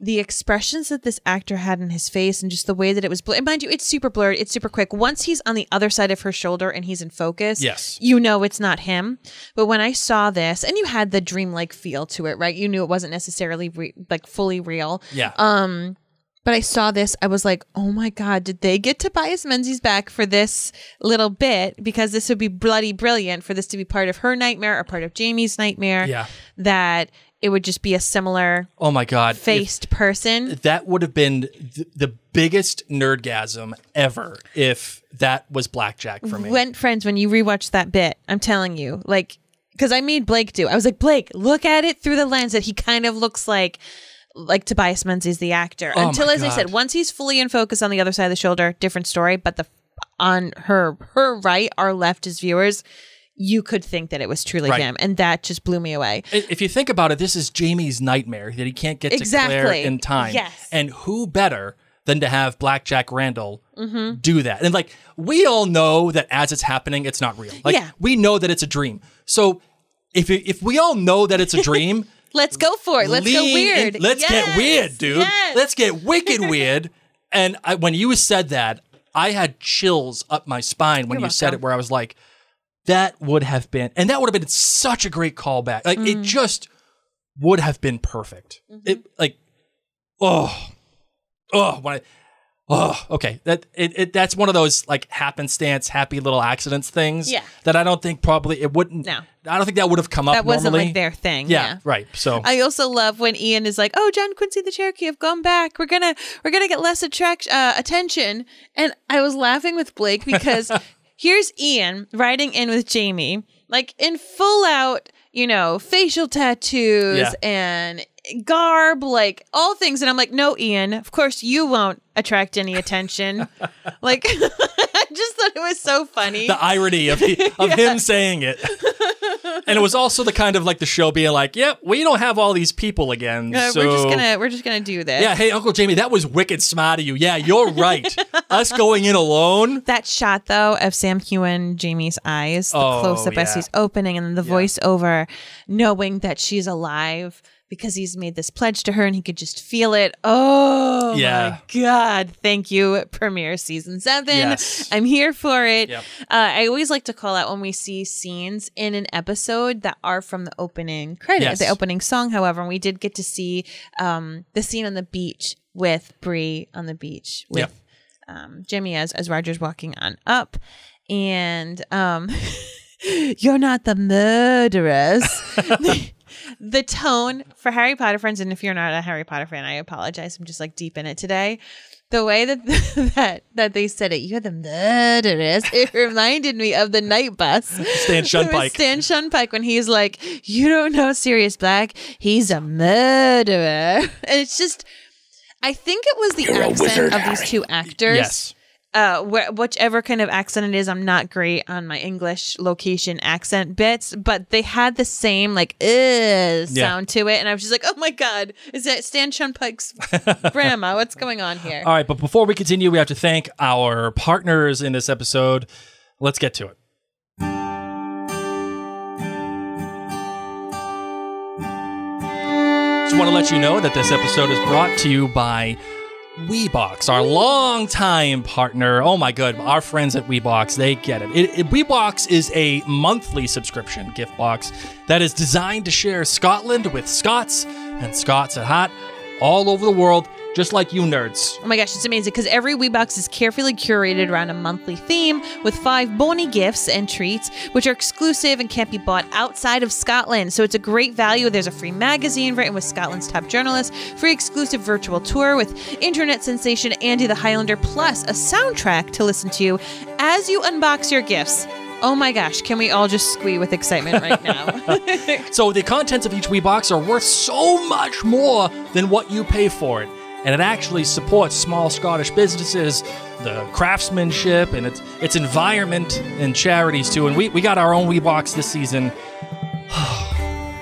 The expressions that this actor had in his face and just the way that it was blurred. Mind you, it's super blurred. It's super quick. Once he's on the other side of her shoulder and he's in focus, you know it's not him. But when I saw this, and you had the dreamlike feel to it, right? You knew it wasn't necessarily like fully real. Yeah. But I saw this, I was like, oh my God, did they get Tobias Menzies back for this little bit? Because this would be bloody brilliant for this to be part of her nightmare or part of Jamie's nightmare. Yeah. That it would just be a similar faced person. That would have been the biggest nerdgasm ever if that was Blackjack for me. Friends, when you rewatch that bit, I'm telling you, like, because I made Blake do. I was like, Blake, look at it through the lens that he kind of looks like Tobias Menzies, the actor. Until, as I said, once he's fully in focus on the other side of the shoulder, different story. But on her right, our left as viewers, you could think that it was truly him. And that just blew me away. If you think about it, this is Jamie's nightmare that he can't get to Claire in time. Yes. And who better than to have Blackjack Randall do that? And like, we all know that as it's happening, it's not real. Like, we know that it's a dream. So if we all know that it's a dream... Let's go for it. Let's go weird. Let's get weird, dude. Yes. Let's get wicked weird. And when you said that, I had chills up my spine when you said it, where I was like, that would have been such a great callback. Like, it just would have been perfect. It like, okay. That's one of those like happenstance, happy little accidents things. Yeah. That I don't think probably it wouldn't. No. I don't think that would have come up. That wasn't normally. Like their thing. Yeah. Right. So I also love when Ian is like, "Oh, John Quincy the Cherokee have gone back. We're gonna get less attention." And I was laughing with Blake because here's Ian riding in with Jamie, like in full out, facial tattoos and garb, like all things. And I'm like, no, Ian, of course you won't attract any attention. Like, I just thought it was so funny. The irony of him saying it. And it was also the kind of like the show being like, yep, we don't have all these people again. So we're just gonna do this. Yeah, hey, Uncle Jamie, that was wicked smart of you. Yeah, you're right. Us going in alone. That shot though of Sam Heughan, Jamie's eyes, the close up as he's opening, and then the voiceover, knowing that she's alive because he's made this pledge to her and he could just feel it. Oh my God. Thank you, Premiere Season 7. Yes. I'm here for it. Yep. I always like to call out when we see scenes in an episode that are from the opening credits, the opening song. However, and we did get to see the scene on the beach with Bree on the beach with Jimmy as Roger's walking on up. And you're not the murderers. The tone for Harry Potter friends, and if you're not a Harry Potter fan, I apologize. I'm just like deep in it today. the way that they said it, you're the murderess, it reminded me of the night bus. Stan Shunpike. Stan Shunpike when he's like, you don't know Sirius Black, he's a murderer. And it's just, I think it was the You're a accent wizard, of these Harry. two actors. Yes. Whichever kind of accent it is, I'm not great on my English location accent bits, but they had the same like sound to it, and I was just like, oh my god, is that Stan Shunpike's grandma? What's going on here? All right, but before we continue, we have to thank our partners in this episode. Let's get to it. Just want to let you know that this episode is brought to you by WeBox, our longtime partner. Oh my god, our friends at WeBox, they get it. WeBox is a monthly subscription gift box that is designed to share Scotland with Scots and Scots at heart all over the world, just like you nerds. Oh my gosh, it's amazing because every WeBox is carefully curated around a monthly theme with 5 bony gifts and treats, which are exclusive and can't be bought outside of Scotland. So it's a great value. There's a free magazine written with Scotland's top journalists, free exclusive virtual tour with internet sensation Andy the Highlander, plus a soundtrack to listen to as you unbox your gifts. Oh my gosh, can we all just squee with excitement right now? So the contents of each WeBox are worth so much more than what you pay for it. And it actually supports small Scottish businesses, the craftsmanship, and its environment and charities too. And we got our own WeBox this season.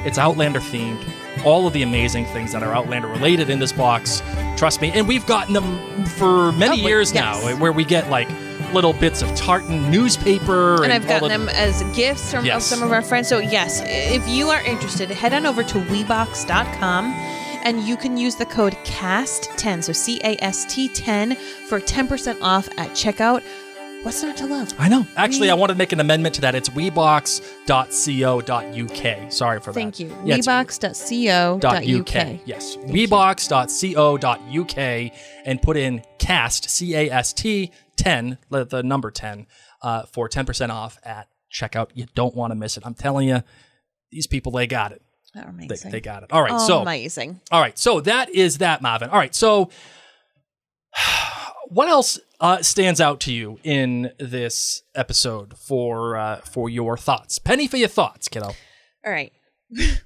It's Outlander themed. All of the amazing things that are Outlander related in this box. Trust me. And we've gotten them for many years now, where we get like little bits of tartan newspaper. And I've all gotten them as gifts from Yes. some of our friends. So yes, if you are interested, head on over to WeBox.com. And you can use the code CAST10, so CAST10, for 10% off at checkout. What's not to love? I know. Actually, I want to make an amendment to that. It's webox.co.uk. Sorry for that. Thank you. Yeah, it's Webox.co.uk. Yes. Webox.co.uk and put in CAST, C-A-S-T, 10, the number 10, for 10% off at checkout. You don't want to miss it. I'm telling you, these people, they got it. Amazing. They got it. All right. So amazing. All right. So that is that, Marvin. All right. So what else stands out to you in this episode for your thoughts? Penny for your thoughts, kiddo. All right.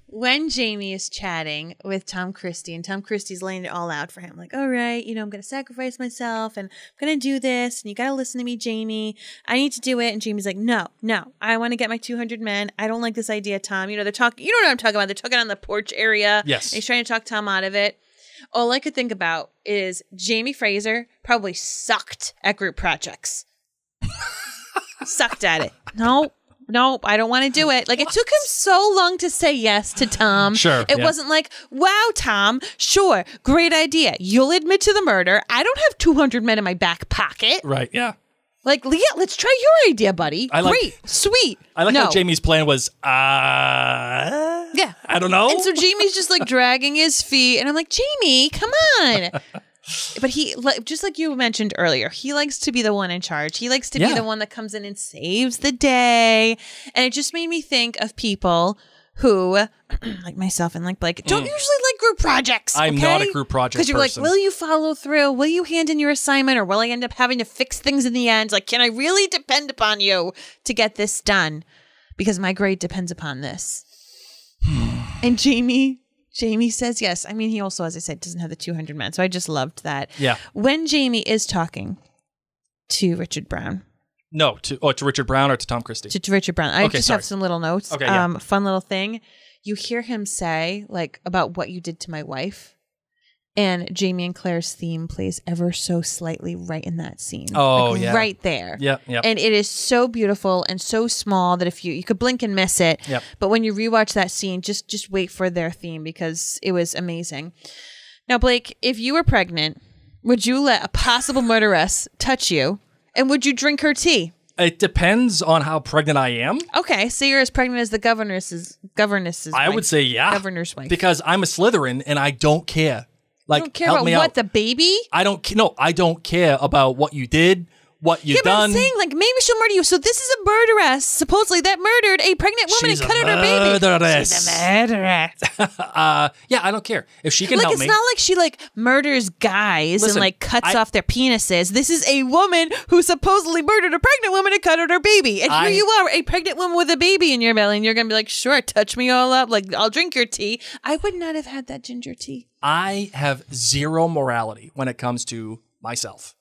When Jamie is chatting with Tom Christie, and Tom Christie's laying it all out for him, like, all right, I'm going to sacrifice myself and I'm going to do this. And you got to listen to me, Jamie. I need to do it. And Jamie's like, no, I want to get my 200 men. I don't like this idea, Tom. They're talking, you know what I'm talking about. They're talking on the porch area. Yes. And he's trying to talk Tom out of it. All I could think about is Jamie Fraser probably sucked at group projects. Sucked at it. Nope, I don't want to do it. Like, it took him so long to say yes to Tom. Sure. It wasn't like, wow, Tom, sure, great idea. You'll admit to the murder. I don't have 200 men in my back pocket. Right. Yeah. Like, yeah, let's try your idea, buddy. Great, sweet. I like No. how Jamie's plan was, Yeah. I don't know. And so Jamie's just like dragging his feet. And I'm like, Jamie, come on. But he, just like you mentioned earlier, he likes to be the one in charge. He likes to be the one that comes in and saves the day. And it just made me think of people who, like myself and like Blake, don't usually like group projects. I'm not a group project Because you're person. like, will you follow through? Will you hand in your assignment? Or will I end up having to fix things in the end? Like, can I really depend upon you to get this done? Because my grade depends upon this. And Jamie says yes. I mean, he also, as I said, doesn't have the 200 men. So I just loved that. Yeah. When Jamie is talking to Richard Brown. No, to Richard Brown or to Tom Christie? To Richard Brown. I Okay, just sorry. have some little notes. Okay, yeah. Fun little thing. You hear him say, like, about what you did to my wife. And Jamie and Claire's theme plays ever so slightly right in that scene. Oh, like, yeah. Right there. Yep. And it is so beautiful and so small that if you could blink and miss it. Yep. But when you rewatch that scene, just wait for their theme because it was amazing. Now, Blake, if you were pregnant, would you let a possible murderess touch you? And would you drink her tea? It depends on how pregnant I am. Okay, so you're as pregnant as the governess's I would say yeah. Governor's wife. Because I'm a Slytherin and I don't care. Like, You don't care help about me what, out. the baby? I don't care about what you did, what you've But done. I'm saying, like, maybe she'll murder you. So this is a murderess, supposedly, that murdered a pregnant woman She's and cut out her baby. murderess. She's a murderess. Yeah, I don't care. If she can Like, help it's me. not like she, like, murders guys Listen, and, like, cuts I- off their penises. This is a woman who supposedly murdered a pregnant woman and cut out her baby. And here you are, a pregnant woman with a baby in your belly, and you're going to be like, sure, touch me all up. Like, I'll drink your tea. I would not have had that ginger tea. I have zero morality when it comes to myself.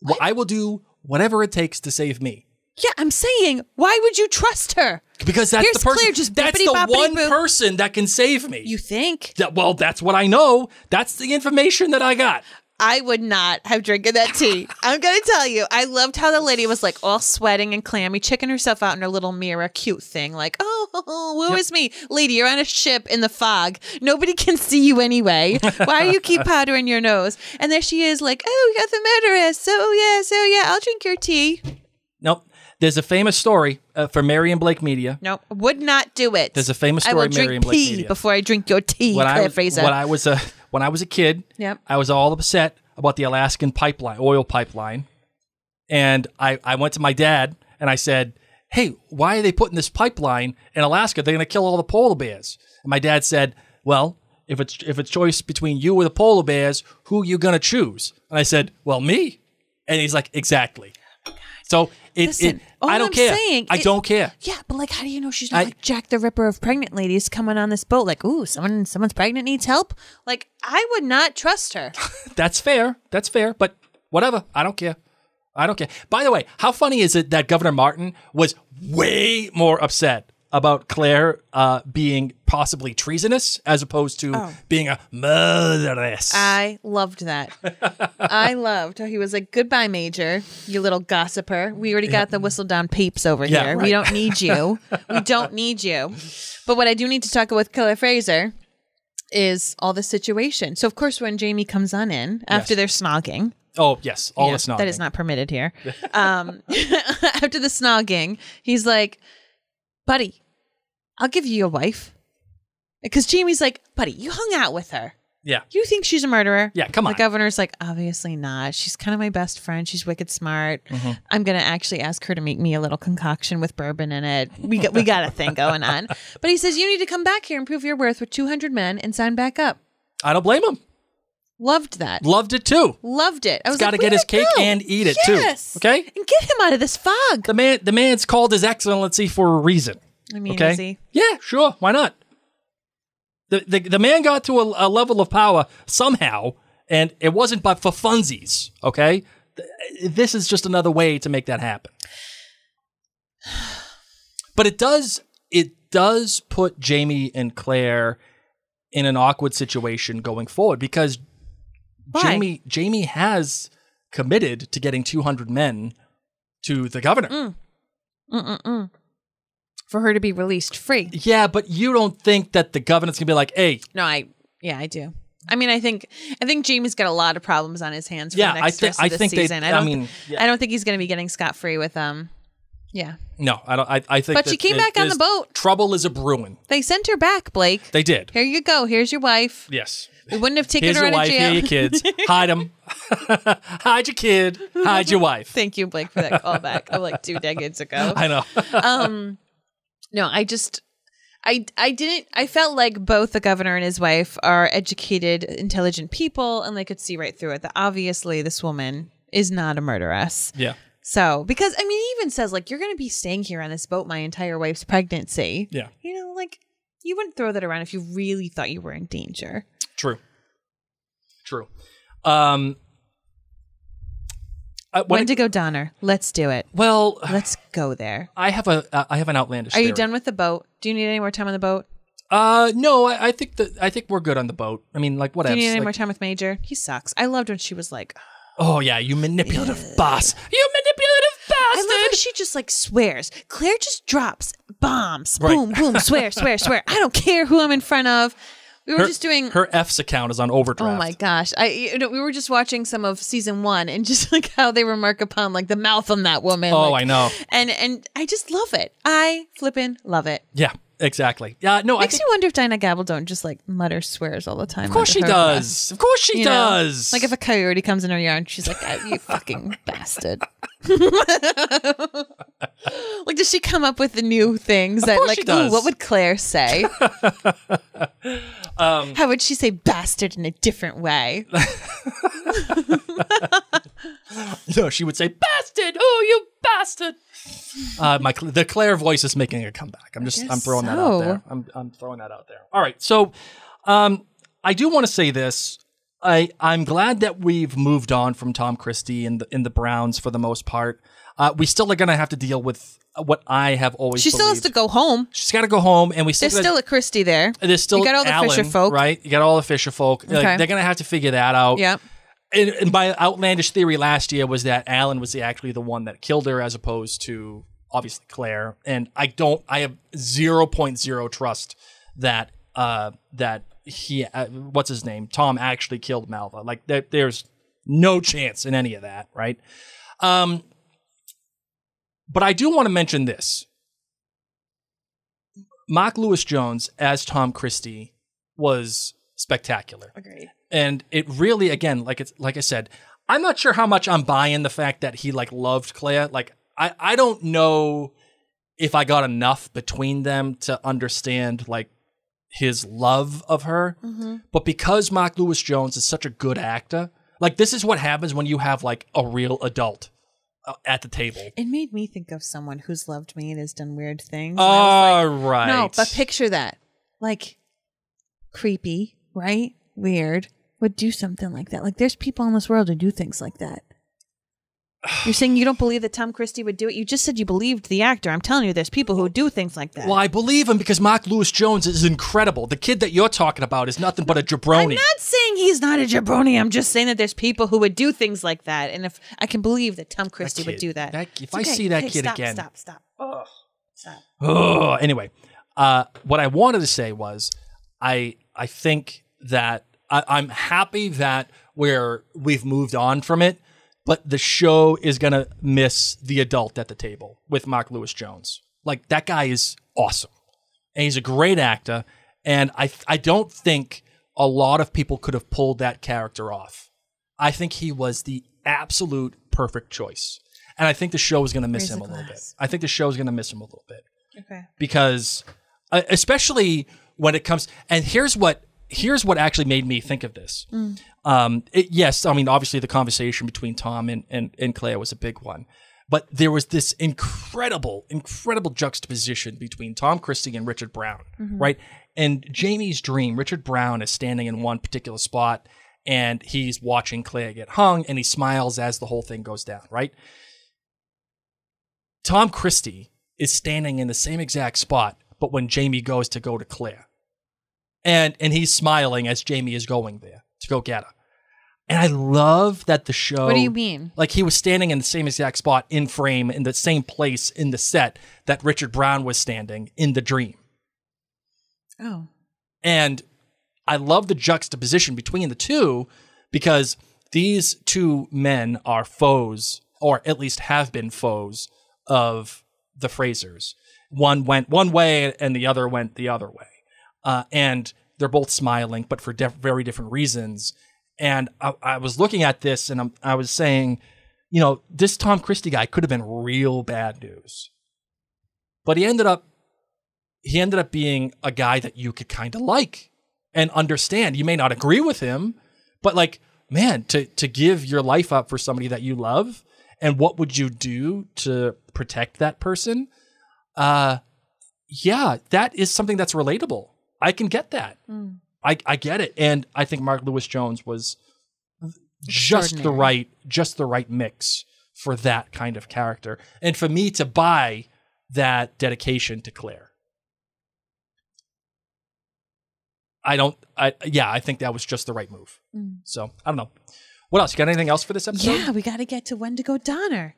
Well, I will do whatever it takes to save me. Yeah, I'm saying, why would you trust her? Because that's Here's the person. Claire, just that's the bippity-boppity one boo. person that can save me. You think? Well, that's what I know. That's the information that I got. I would not have drinking that tea. I'm going to tell you. I loved how the lady was like all sweating and clammy, checking herself out in her little mirror, cute thing. Like, oh, woe is me. Lady, you're on a ship in the fog. Nobody can see you anyway. Why do you keep powder in your nose? And there she is like, oh, you got the murderess. So yeah, I'll drink your tea. Nope. There's a famous story for Mary and Blake Media. Nope, would not do it. There's a famous I story will Mary drink and Blake pee Media. before I drink your tea, Claire Fraser. When I was a kid, Yep. I was all upset about the Alaskan oil pipeline. And I went to my dad and I said, hey, why are they putting this pipeline in Alaska? They're going to kill all the polar bears. And my dad said, well, if it's choice between you or the polar bears, who are you going to choose? And I said, well, me. And he's like, exactly. So Listen, all I don't I'm care. saying, I don't care. Yeah, but like, how do you know she's not like Jack the Ripper of pregnant ladies coming on this boat? Like, ooh, someone's pregnant, needs help. Like, I would not trust her. That's fair. That's fair. But whatever. I don't care. I don't care. By the way, how funny is it that Governor Martin was way more upset about Claire being possibly treasonous as opposed to being a murderess? I loved that. I loved how he was like, goodbye, Major, you little gossiper. We already got the whistle down peeps over Yeah, here. right. We don't need you. We don't need you. But what I do need to talk with Claire Fraser is all the situation. So, of course, when Jamie comes on in after they're snogging. Oh, yes. All Yeah, the snogging. that is not permitted here. After the snogging, he's like, buddy, I'll give you your wife. Because Jamie's like, buddy, you hung out with her. Yeah. You think she's a murderer? Yeah, come on. The governor's like, obviously not. She's kind of my best friend. She's wicked smart. Mm-hmm. I'm going to actually ask her to make me a little concoction with bourbon in it. We got a thing going on. But he says, you need to come back here and prove your worth with 200 men and sign back up. I don't blame him. Loved that. Loved it too. Loved it. I was He's got to like, get way his to cake go. and eat it Yes. too. Okay? And get him out of this fog. The man's called His Excellency for a reason. I mean, Okay? is he? Yeah, sure. Why not? The man got to a level of power somehow, and it wasn't but for funsies. Okay? This is just another way to make that happen. But it does put Jamie and Claire in an awkward situation going forward because Why? Jamie has committed to getting 200 men to the governor. For her to be released free. Yeah, but you don't think that the governor's gonna be like, hey, No, I do. I mean, I think Jamie's got a lot of problems on his hands for Yeah, the next rest of this season. I don't think he's going to be getting scot-free with yeah. no, I don't. I think. But she came back on the boat. Trouble is a brewing. They sent her back, Blake. They did. Here you go. Here's your wife. Yes. We wouldn't have taken Here's her your out of wife. jail. Here are your kids. Hide them. Hide your kid. Hide your wife. Thank you, Blake, for that callback of like 2 decades ago. I know. No, I felt like both the governor and his wife are educated, intelligent people, and they could see right through it that obviously this woman is not a murderess. Yeah. So, because, I mean, he even says, like, you're going to be staying here on this boat my entire wife's pregnancy. Yeah. You know, like, you wouldn't throw that around if you really thought you were in danger. True. Wendigo Donner. Let's do it. Well, Let's go there. I have an outlandish. Are you theory. done with the boat? Do you need any more time on the boat? No, I think we're good on the boat. I mean, like, Do whatever. you need any more time with Major? He sucks. I loved when she was like, Oh yeah, you manipulative boss. You manipulative bastard. I love how she just like swears. Claire just drops bombs. Right. Boom, boom, swear, swear, swear. I don't care who I'm in front of. We were just doing her F's account is on overdraft. Oh my gosh. We were just watching some of season 1 and just like how they remark upon like the mouth on that woman. Oh, like, I know. And I just love it. I flippin' love it. Yeah. exactly. Yeah, no, Makes you wonder if Dinah Gabble don't just like mutter swears all the time. Of course she does. Of course she does. Like if a coyote comes in her yard, she's like, "Oh, you fucking bastard." Like, does she come up with the new things that, like, oh, what would Claire say? How would she say bastard in a different way? No, she would say bastard. Oh, you bastard. The Claire voice is making a comeback. I'm throwing that out there. I'm throwing that out there. All right. So, I do want to say this. I'm glad that we've moved on from Tom Christie in the Browns for the most part. We still are going to have to deal with what I have always She still has to go home. She's got to go home, and There's still a Christie there. There's still you got all the Alan, fisher folk. right? You got all the fisher folk. Okay. Like, they're going to have to figure that out. Yeah. And my outlandish theory last year was that Alan was actually the one that killed her as opposed to obviously Claire. And I have 0.0 trust that he, what's his name? Tom actually killed Malva. Like there's no chance in any of that. Right. But I do want to mention this. Mark Lewis Jones as Tom Christie was spectacular. Agreed. And it really, again, like I said, I'm not sure how much I'm buying the fact that he like loved Claire. Like I don't know if I got enough between them to understand like his love of her. Mm-hmm. But because Mark Lewis Jones is such a good actor, like this is what happens when you have like a real adult at the table. It made me think of someone who's loved me and has done weird things. Oh, right. No, but picture that. Like, creepy, right? Weird. Would do something like that. Like, there's people in this world who do things like that. You're saying you don't believe that Tom Christie would do it? You just said you believed the actor. I'm telling you, there's people who do things like that. Well, I believe him because Mark Lewis Jones is incredible. The kid that you're talking about is nothing but a jabroni. I'm not saying he's not a jabroni. I'm just saying that there's people who would do things like that. And if I can believe that Tom Christie would do that. If I see that kid again. Stop. Oh, stop. Oh, anyway, what I wanted to say was I think that I'm happy that we've moved on from it. But the show is going to miss the adult at the table with Mark Lewis Jones. Like, that guy is awesome. And he's a great actor. And I don't think a lot of people could have pulled that character off. I think he was the absolute perfect choice. And I think the show is going to miss him a little bit. I think the show is going to miss him a little bit. Okay. Because, especially when it comes... And here's what actually made me think of this. Yes, I mean, obviously the conversation between Tom and Claire was a big one. But there was this incredible juxtaposition between Tom Christie and Richard Brown, right? And Jamie's dream, Richard Brown is standing in one particular spot and he's watching Claire get hung and he smiles as the whole thing goes down, right? Tom Christie is standing in the same exact spot, but when Jamie goes to Claire. And he's smiling as Jamie is going there to go get her. And I love that the show... What do you mean? Like, he was standing in the same exact spot in frame, in the same place in the set that Richard Brown was standing in the dream. Oh. And I love the juxtaposition between the two because these two men are foes, or at least have been foes, of the Frasers. One went one way and the other went the other way. And they're both smiling, but for very different reasons. And I was looking at this and I was saying, you know, this Tom Christie guy could have been real bad news. But he ended up being a guy that you could kind of like and understand. You may not agree with him, but like, man, to give your life up for somebody that you love, and what would you do to protect that person? Yeah, that is something that's relatable. I can get that. I get it. And I think Mark Lewis Jones was just the right mix for that kind of character. And for me to buy that dedication to Claire. I think that was just the right move. So, I don't know. What else? You got anything else for this episode? Yeah, we got to get to Wendigo Donner.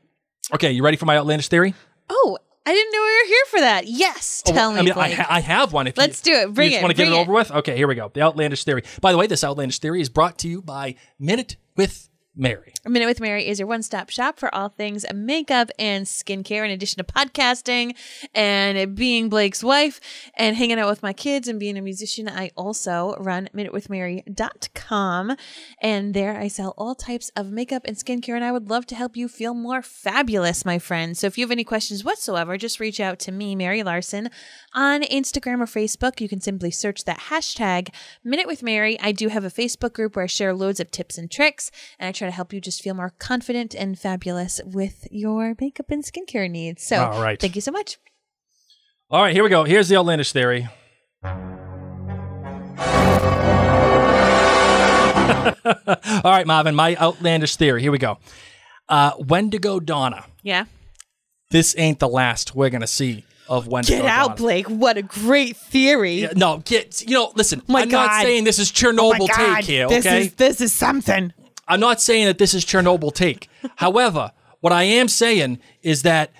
Okay, you ready for my outlandish theory? Oh, I didn't know we were here for that. Yes, tell me, Blake. I have one. Let's do it. Bring you just it. want to get it Bring over with? Okay, here we go. The outlandish theory. By the way, this outlandish theory is brought to you by Minute with Mary. A Minute with Mary is your one-stop shop for all things makeup and skincare, in addition to podcasting and being Blake's wife and hanging out with my kids and being a musician. I also run minutewithmary.com, and there I sell all types of makeup and skincare, and I would love to help you feel more fabulous, my friend. So if you have any questions whatsoever, just reach out to me, Mary Larson, on Instagram or Facebook. You can simply search that hashtag Minute with Mary. I do have a Facebook group where I share loads of tips and tricks, and I try to help you just feel more confident and fabulous with your makeup and skincare needs. So All right. thank you so much. All right, here we go. Here's the outlandish theory. All right, Marvin, my outlandish theory. Here we go. Wendigo Donna. Yeah. This ain't the last we're going to see of Wendigo Get out, Donna. Blake. What a great theory. Yeah, no, listen, My I'm not God. saying this is Chernobyl take here, okay? This is something. I'm not saying that this is Chernobyl take. However, what I am saying is that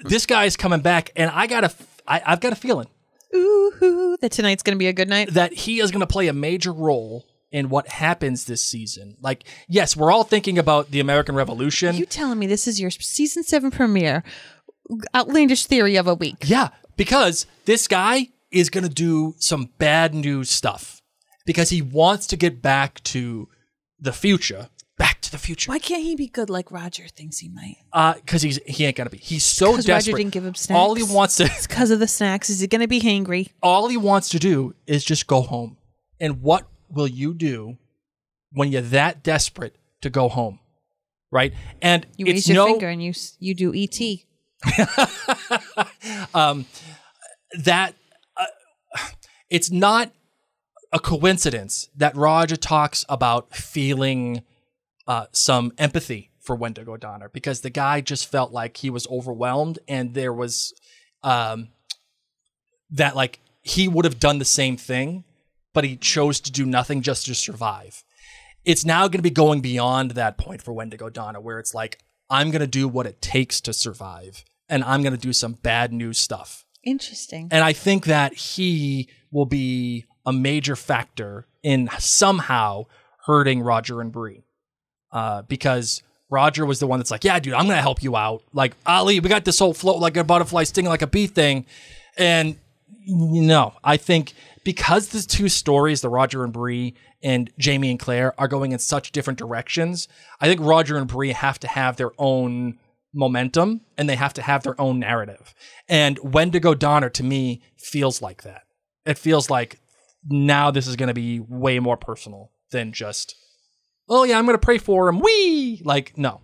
this guy is coming back, and I've got a feeling Ooh, that tonight's going to be a good night. that he is going to play a major role in what happens this season. Like, yes, we're all thinking about the American Revolution. You telling me this is your season 7 premiere outlandish theory of a week? Yeah, because this guy is going to do some bad news stuff because he wants to get back to the future. Back to the future. Why can't he be good like Roger thinks he might? Because he ain't going to be. He's so desperate. Roger didn't give him snacks. All he wants to... It's because of the snacks. Is he going to be hangry? all he wants to do is just go home. And what will you do when you're that desperate to go home? Right? And You it's raise your finger and you do E.T. It's not a coincidence that Roger talks about feeling some empathy for Wendigo Donner, because the guy just felt like he was overwhelmed, and there was that like he would have done the same thing, but he chose to do nothing just to survive. It's now going to be going beyond that point for Wendigo Donner, where it's like, I'm going to do what it takes to survive, and I'm going to do some bad news stuff. Interesting. And I think that he will be a major factor in somehow hurting Roger and Bree. Because Roger was the one that's like, yeah, dude, I'm going to help you out. Like, Ali, we got this whole float like a butterfly stinging like a bee thing. And no, I think because the two stories, the Roger and Bree and Jamie and Claire, are going in such different directions, I think Roger and Bree have to have their own momentum and they have to have their own narrative. And Wendigo Donner, to me, feels like that. It feels like now this is going to be way more personal than just, oh yeah, I'm going to pray for him. Whee! Like, no.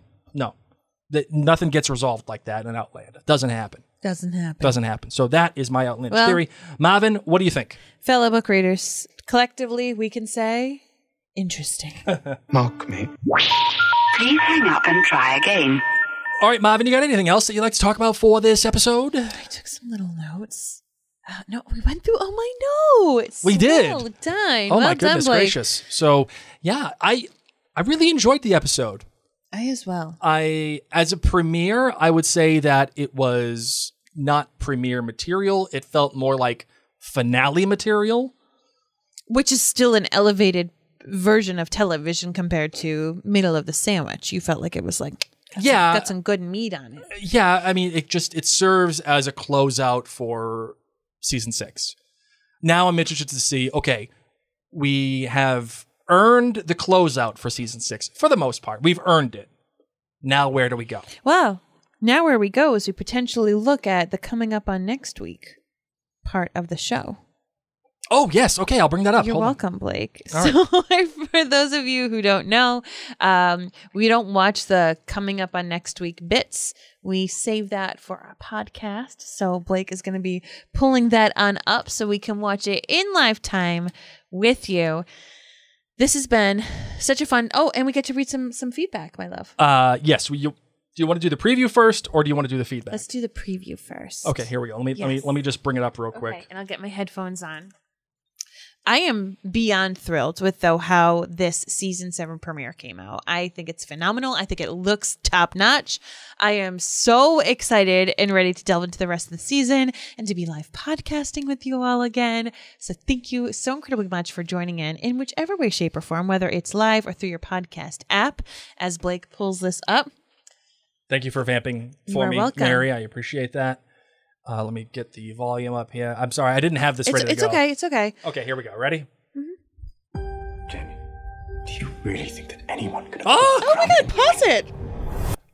That nothing gets resolved like that in Outlander. Doesn't happen. Doesn't happen. So that is my outlandish theory. Marvin, what do you think? Fellow book readers, collectively, we can say interesting. Mock me. Please hang up and try again. All right, Marvin, you got anything else that you'd like to talk about for this episode? I took some little notes. No, we went through all my notes. We did. Well done. Oh well my goodness done, Blake. gracious. So yeah, I really enjoyed the episode. I as well. As a premiere, I would say that it was not premiere material. It felt more like finale material. Which is still an elevated version of television compared to middle of the sandwich. You felt like it was like, got some good meat on it. Yeah, I mean, it serves as a closeout for season 6. Now I'm interested to see, okay, we have earned the closeout for season 6 for the most part. We've earned it. Now where do we go? Well, now where we go is we potentially look at the coming up on next week part of the show. Oh, yes. Okay, I'll bring that up. You're Hold on. welcome, Blake. All So for those of you who don't know, we don't watch the coming up on next week bits. We save that for our podcast. So Blake is going to be pulling that on up so we can watch it in lifetime with you. This has been such a fun... Oh, and we get to read some feedback, my love. Yes. Do you want to do the preview first, or do you want to do the feedback? Let's do the preview first. Okay, here we go. Let me just bring it up real quick. Okay, and I'll get my headphones on. I am beyond thrilled with how this season 7 premiere came out. I think it's phenomenal. I think it looks top notch. I am so excited and ready to delve into the rest of the season and to be live podcasting with you all again. So thank you so incredibly much for joining in whichever way, shape, or form, whether it's live or through your podcast app, as Blake pulls this up. Thank you for vamping for me, welcome. Mary. I appreciate that. Let me get the volume up here. I'm sorry, I didn't have this ready to go. It's okay. Okay, here we go. Ready? Jamie, do you really think that anyone could... Oh my God, pause it.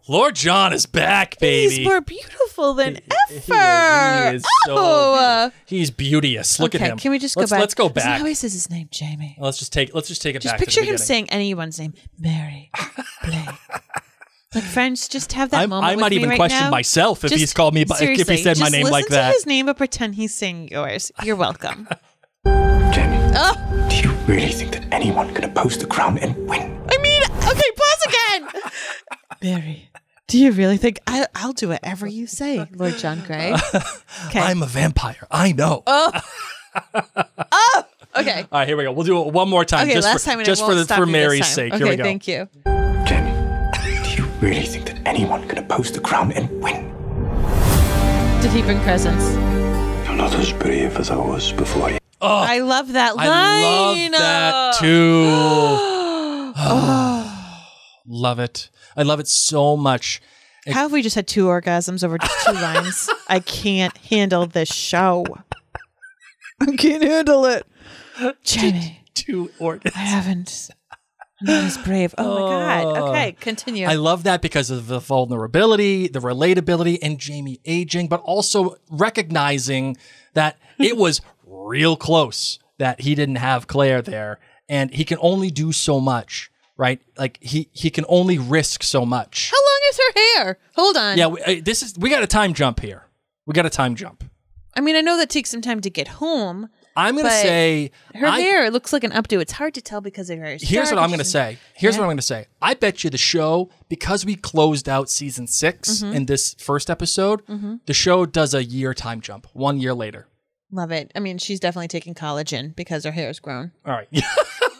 Lord John is back, baby. He's more beautiful than He ever. is so he's beauteous. Look at him. Can we just go back? Let's go back. Isn't that how he says his name, Jamie? Let's just take it back. Just to the picture him beginning. saying anyone's name. Mary, Blake. Like, friends, just have that moment. I might even question myself if he's called me, if he said my name like that. Listen to his name, but pretend he's saying yours. You're welcome. Jamie, do you really think that anyone can oppose the crown and win? I mean, okay, pause again. Mary, do you really think I'll do whatever you say, Lord John Grey? Okay. I'm a vampire. I know. Okay. All right, here we go. We'll do it one more time. Okay, just for Mary's sake. Okay, here we go. Thank you. Jamie, do you really think that anyone can oppose the crown and win? Did he bring presents? You're not as brave as I was before you. Oh, I love that line. I love that too. Love it. I love it so much. How have we just had 2 orgasms over just 2 lines? I can't handle this show. I can't handle it. Jamie. 2 orgasms. I haven't. I'm not as brave. Oh my God. Okay, continue. I love that because of the vulnerability, the relatability, and Jamie aging, but also recognizing that it was real close that he didn't have Claire there, and he can only do so much, right? Like he can only risk so much. How long is her hair? Hold on. Yeah, we got a time jump here. We got a time jump. I mean, I know that takes some time to get home. I'm going to say... Her hair looks like an updo. It's hard to tell because of her hair. Here's what I'm going to say. What I'm going to say. I bet you the show, because we closed out season 6 in this first episode, the show does a year time jump, 1 year later. Love it. I mean, she's definitely taking collagen because her hair's grown. All right.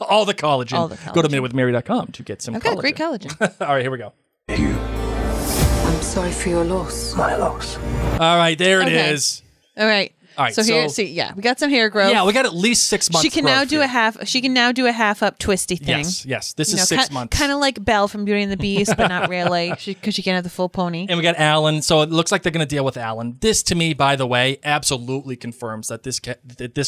All the collagen. Go to minutewithmary.com to get some collagen. Great collagen. All right, here we go. I'm sorry for your loss. My loss. All right, there it is. All right. All right, so here, see, we got some hair growth. Yeah, we got at least 6 months. She can now do She can now do a half up twisty thing. Yes. This is 6 months. Kind of like Belle from Beauty and the Beast, but not really, because she can't have the full pony. And we got Alan, so it looks like they're going to deal with Alan. This, to me, by the way, absolutely confirms that this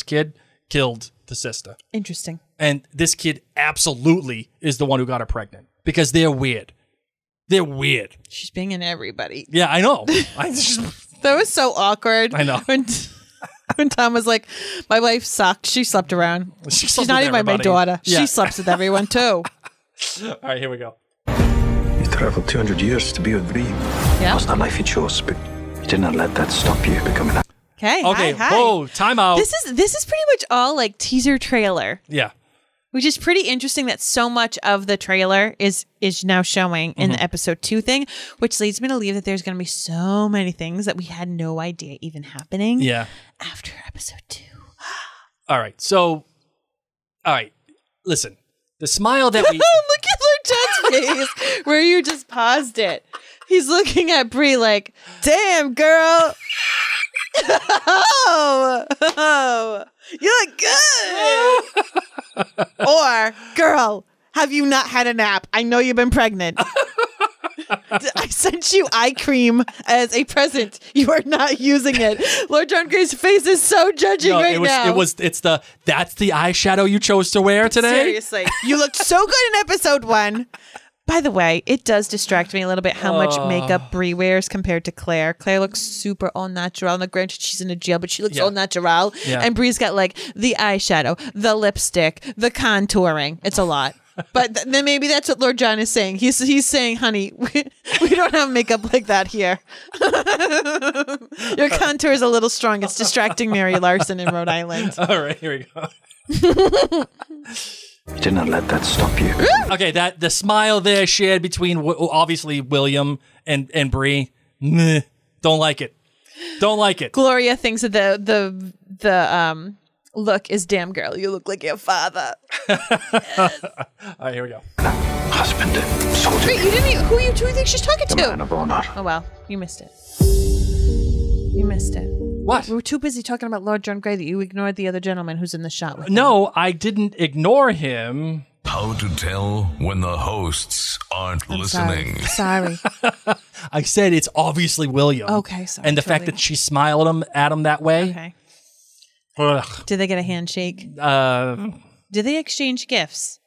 kid killed the sister. Interesting. And this kid absolutely is the one who got her pregnant because they're weird. They're weird. She's banging everybody. Yeah, I know. That was so awkward. I know. When Tom was like, my wife sucked. She slept around. She's not even my daughter. Yeah. She slept with everyone too. All right, here we go. You traveled 200 years to be with Bree. Yeah. It was the life you chose, but you did not let that stop you becoming a... Okay. Hi. Oh, time out. This is pretty much all like teaser trailer. Yeah. Which is pretty interesting that so much of the trailer is now showing in the episode 2 thing, which leads me to believe that there's going to be so many things that we had no idea even happening after episode 2. All right. Listen, the smile that we... Look at Lord John's face where you just paused it. He's looking at Bree like, damn, girl. Oh, you look good. Or, girl, have you not had a nap? I know you've been pregnant. I sent you eye cream as a present. You are not using it. Lord John Gray's face is so judging now. That's the eyeshadow you chose to wear today? Seriously. You looked so good in episode 1. By the way, it does distract me a little bit how much makeup Bree wears compared to Claire. Claire looks super all natural. Now, granted, she's in a jail, but she looks all natural. Yeah. And Bree's got like the eyeshadow, the lipstick, the contouring. It's a lot. But then maybe that's what Lord John is saying. He's saying, honey, we don't have makeup like that here. Your contour is a little strong. It's distracting Mary Larson in Rhode Island. All right, here we go. You did not let that stop you. Okay, the smile there shared between obviously William and Bree. Don't like it. Don't like it. Gloria thinks that the look is damn girl, you look like your father. All right, here we go. Husband and soldier. Wait, you didn't even, who do you think she's talking The to? man of honor. Oh, well, you missed it. You missed it. What? We were too busy talking about Lord John Grey that you ignored the other gentleman who's in the shot with him. No, I didn't ignore him. How to tell when the hosts aren't listening. Sorry. I said it's obviously William. Okay, sorry. And the fact that she smiled at him that way. Okay. Ugh. Did they get a handshake? Did they exchange gifts?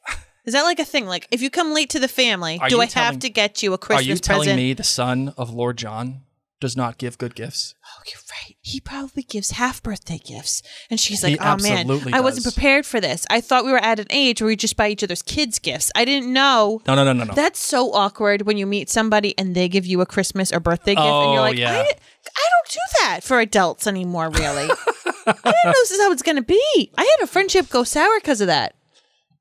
Is that like a thing? Like, if you come late to the family, Are do you I have to get you a Christmas Are you telling present? me the son of Lord John does not give good gifts? Oh, you're right. He probably gives half birthday gifts. And she's He like, oh man, absolutely I wasn't does. prepared for this. I thought we were at an age where we just buy each other's kids gifts. I didn't know. No. That's so awkward when you meet somebody and they give you a Christmas or birthday gift. And you're like, yeah. I don't do that for adults anymore, really. I didn't know this is how it's going to be. I had a friendship go sour because of that.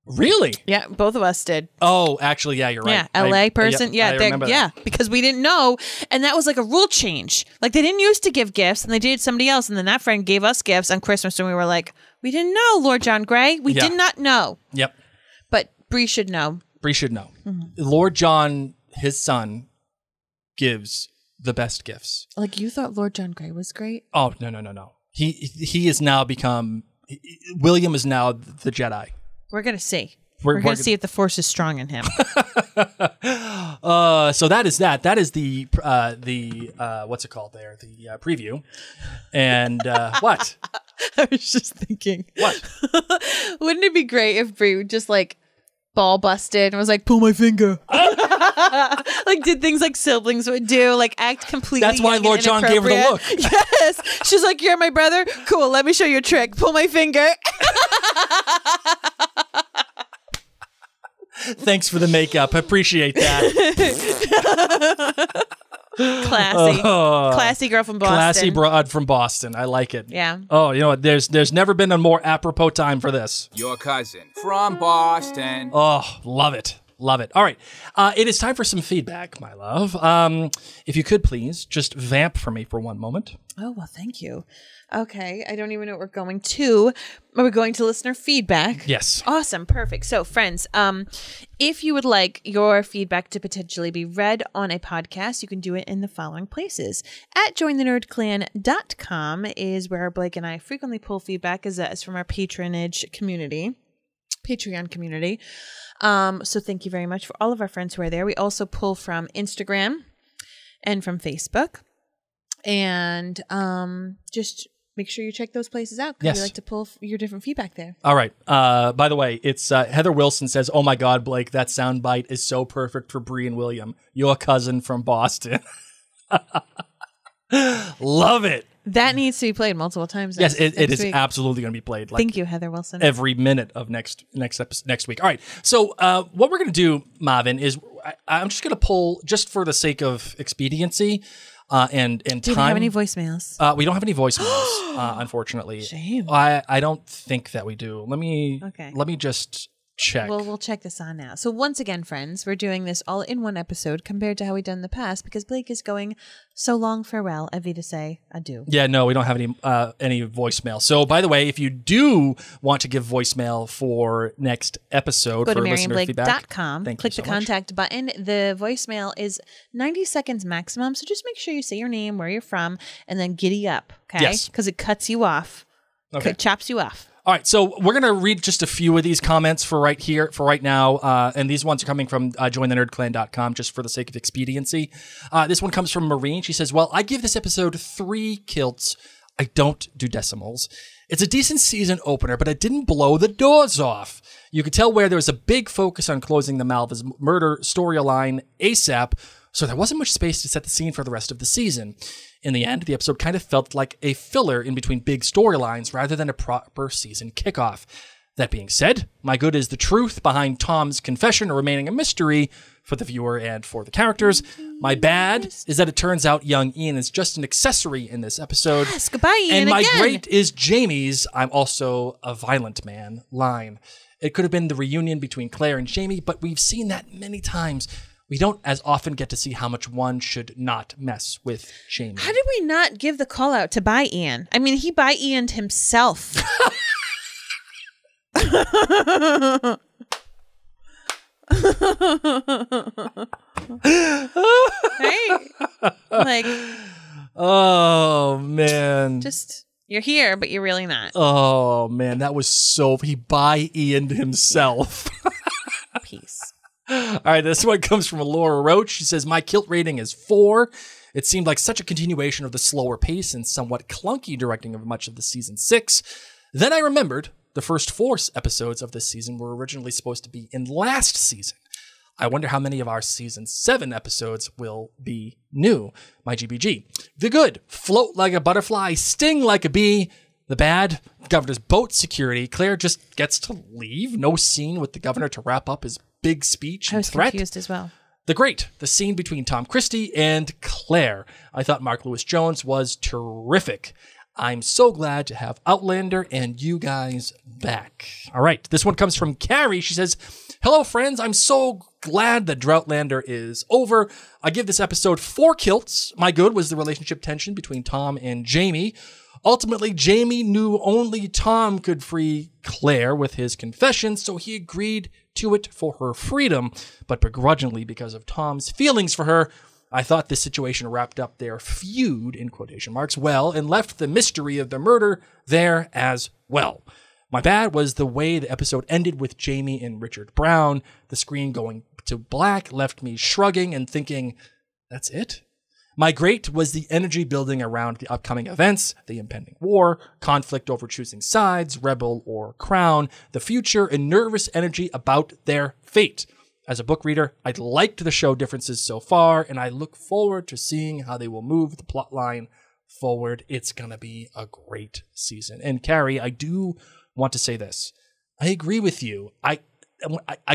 Really? Yeah, both of us did. Oh, actually, yeah, you're right. Yeah, LA person. I remember that. Because we didn't know. And that was like a rule change. Like they didn't used to give gifts and they did somebody else. And then that friend gave us gifts on Christmas and we were like, we didn't know, Lord John Grey. We did not know. Yep. But Bree should know. Bree should know. Mm-hmm. Lord John, his son, gives the best gifts. Like you thought Lord John Grey was great? Oh, no. He has now become, William is now the Jedi. We're going to see. We're We're going to see if the force is strong in him. So that is that. That is the what's it called there? The preview. And what? I was just thinking. What? Wouldn't it be great if Bree just like ball busted and was like, pull my finger. Like did things like siblings would do, like act completely. That's why young Lord and John gave her the look. Yes. She's like, you're my brother? Cool, let me show you a trick. Pull my finger. Thanks for the makeup. I appreciate that. Classy. Classy girl from Boston. Classy broad from Boston. I like it. Yeah. Oh, you know what? There's never been a more apropos time for this. Your cousin from Boston. Oh, love it. Love it. All right. It is time for some feedback, my love. If you could please just vamp for me for one moment. Oh, well, thank you. Okay. I don't even know what we're going to. We're going to listener feedback. Yes. Awesome. Perfect. So, friends, if you would like your feedback to potentially be read on a podcast, you can do it in the following places. At jointhenerdclan.com is where Blake and I frequently pull feedback as from our Patreon community. So thank you very much for all of our friends who are there. We also pull from Instagram and from Facebook. And just make sure you check those places out because we like to pull your different feedback there. All right. By the way, it's Heather Wilson says, "Oh my God, Blake, that soundbite is so perfect for Bree and William. Your cousin from Boston." Love it. That needs to be played multiple times. Yes, it is week. absolutely going to be played. Like Thank you, Heather Wilson. every minute of next week. All right. So what we're going to do, Marvin, is I'm just going to pull, just for the sake of expediency and time. Do you have any voicemails? We don't have any voicemails, unfortunately. Shame. I don't think that we do. Let me just check. Well, we'll check this on now. So once again, friends, we're doing this all in one episode compared to how we've done in the past because Blake is going so long farewell, Evita say adieu. Yeah, no, we don't have any voicemail. So, by the way, if you do want to give voicemail for next episode, go to for listener feedback, MarianBlake.com, thank click you so the much. contact button. The voicemail is 90 seconds maximum, so just make sure you say your name, where you're from, and then giddy up, okay? Yes. Because it cuts you off. Okay. It chops you off. All right, so we're going to read just a few of these comments for right now, and these ones are coming from jointhenerdclan.com just for the sake of expediency. This one comes from Maureen. She says, well, I give this episode 3 kilts. I don't do decimals. It's a decent season opener, but it didn't blow the doors off. You could tell where there was a big focus on closing the Malva's murder storyline ASAP, so there wasn't much space to set the scene for the rest of the season. In the end, the episode kind of felt like a filler in between big storylines rather than a proper season kickoff. That being said, my good is the truth behind Tom's confession remaining a mystery for the viewer and for the characters. My bad is that it turns out young Ian is just an accessory in this episode. Yes, goodbye, Ian, And my again. great is Jamie's "I'm also a violent man" line. It could have been the reunion between Claire and Jamie, but we've seen that many times. We don't as often get to see how much one should not mess with Jamie. How did we not give the call out to buy Ian? I mean, he buy Ian'd himself. Right? Like, oh man. just you're here, but you're really not. Oh man, that was so he Ian'd himself. Peace. All right, this one comes from Laura Roach. She says, my kilt rating is 4. It seemed like such a continuation of the slower pace and somewhat clunky directing of much of the season 6. Then I remembered the first 4 episodes of this season were originally supposed to be in last season. I wonder how many of our season 7 episodes will be new. My GBG. The good, float like a butterfly, sting like a bee. The bad, governor's boat security. Claire just gets to leave. No scene with the governor to wrap up his big speech and I was threat. confused as well. The great, the scene between Tom Christie and Claire. I thought Mark Lewis Jones was terrific. I'm so glad to have Outlander and you guys back. All right, this one comes from Carrie. She says, hello, friends. I'm so glad that Droughtlander is over. I give this episode 4 kilts. My good was the relationship tension between Tom and Jamie. Ultimately, Jamie knew only Tom could free Claire with his confession, so he agreed to it for her freedom, but begrudgingly because of Tom's feelings for her. I thought this situation wrapped up their feud, in quotation marks, well, and left the mystery of the murder there as well. My bad was the way the episode ended with Jamie and Richard Brown. The screen going to black left me shrugging and thinking, that's it? My great was the energy building around the upcoming events, the impending war, conflict over choosing sides, rebel or crown, the future, and nervous energy about their fate. As a book reader, I liked the show differences so far, and I look forward to seeing how they will move the plot line forward. It's going to be a great season. And Carrie, I do want to say this. I agree with you. I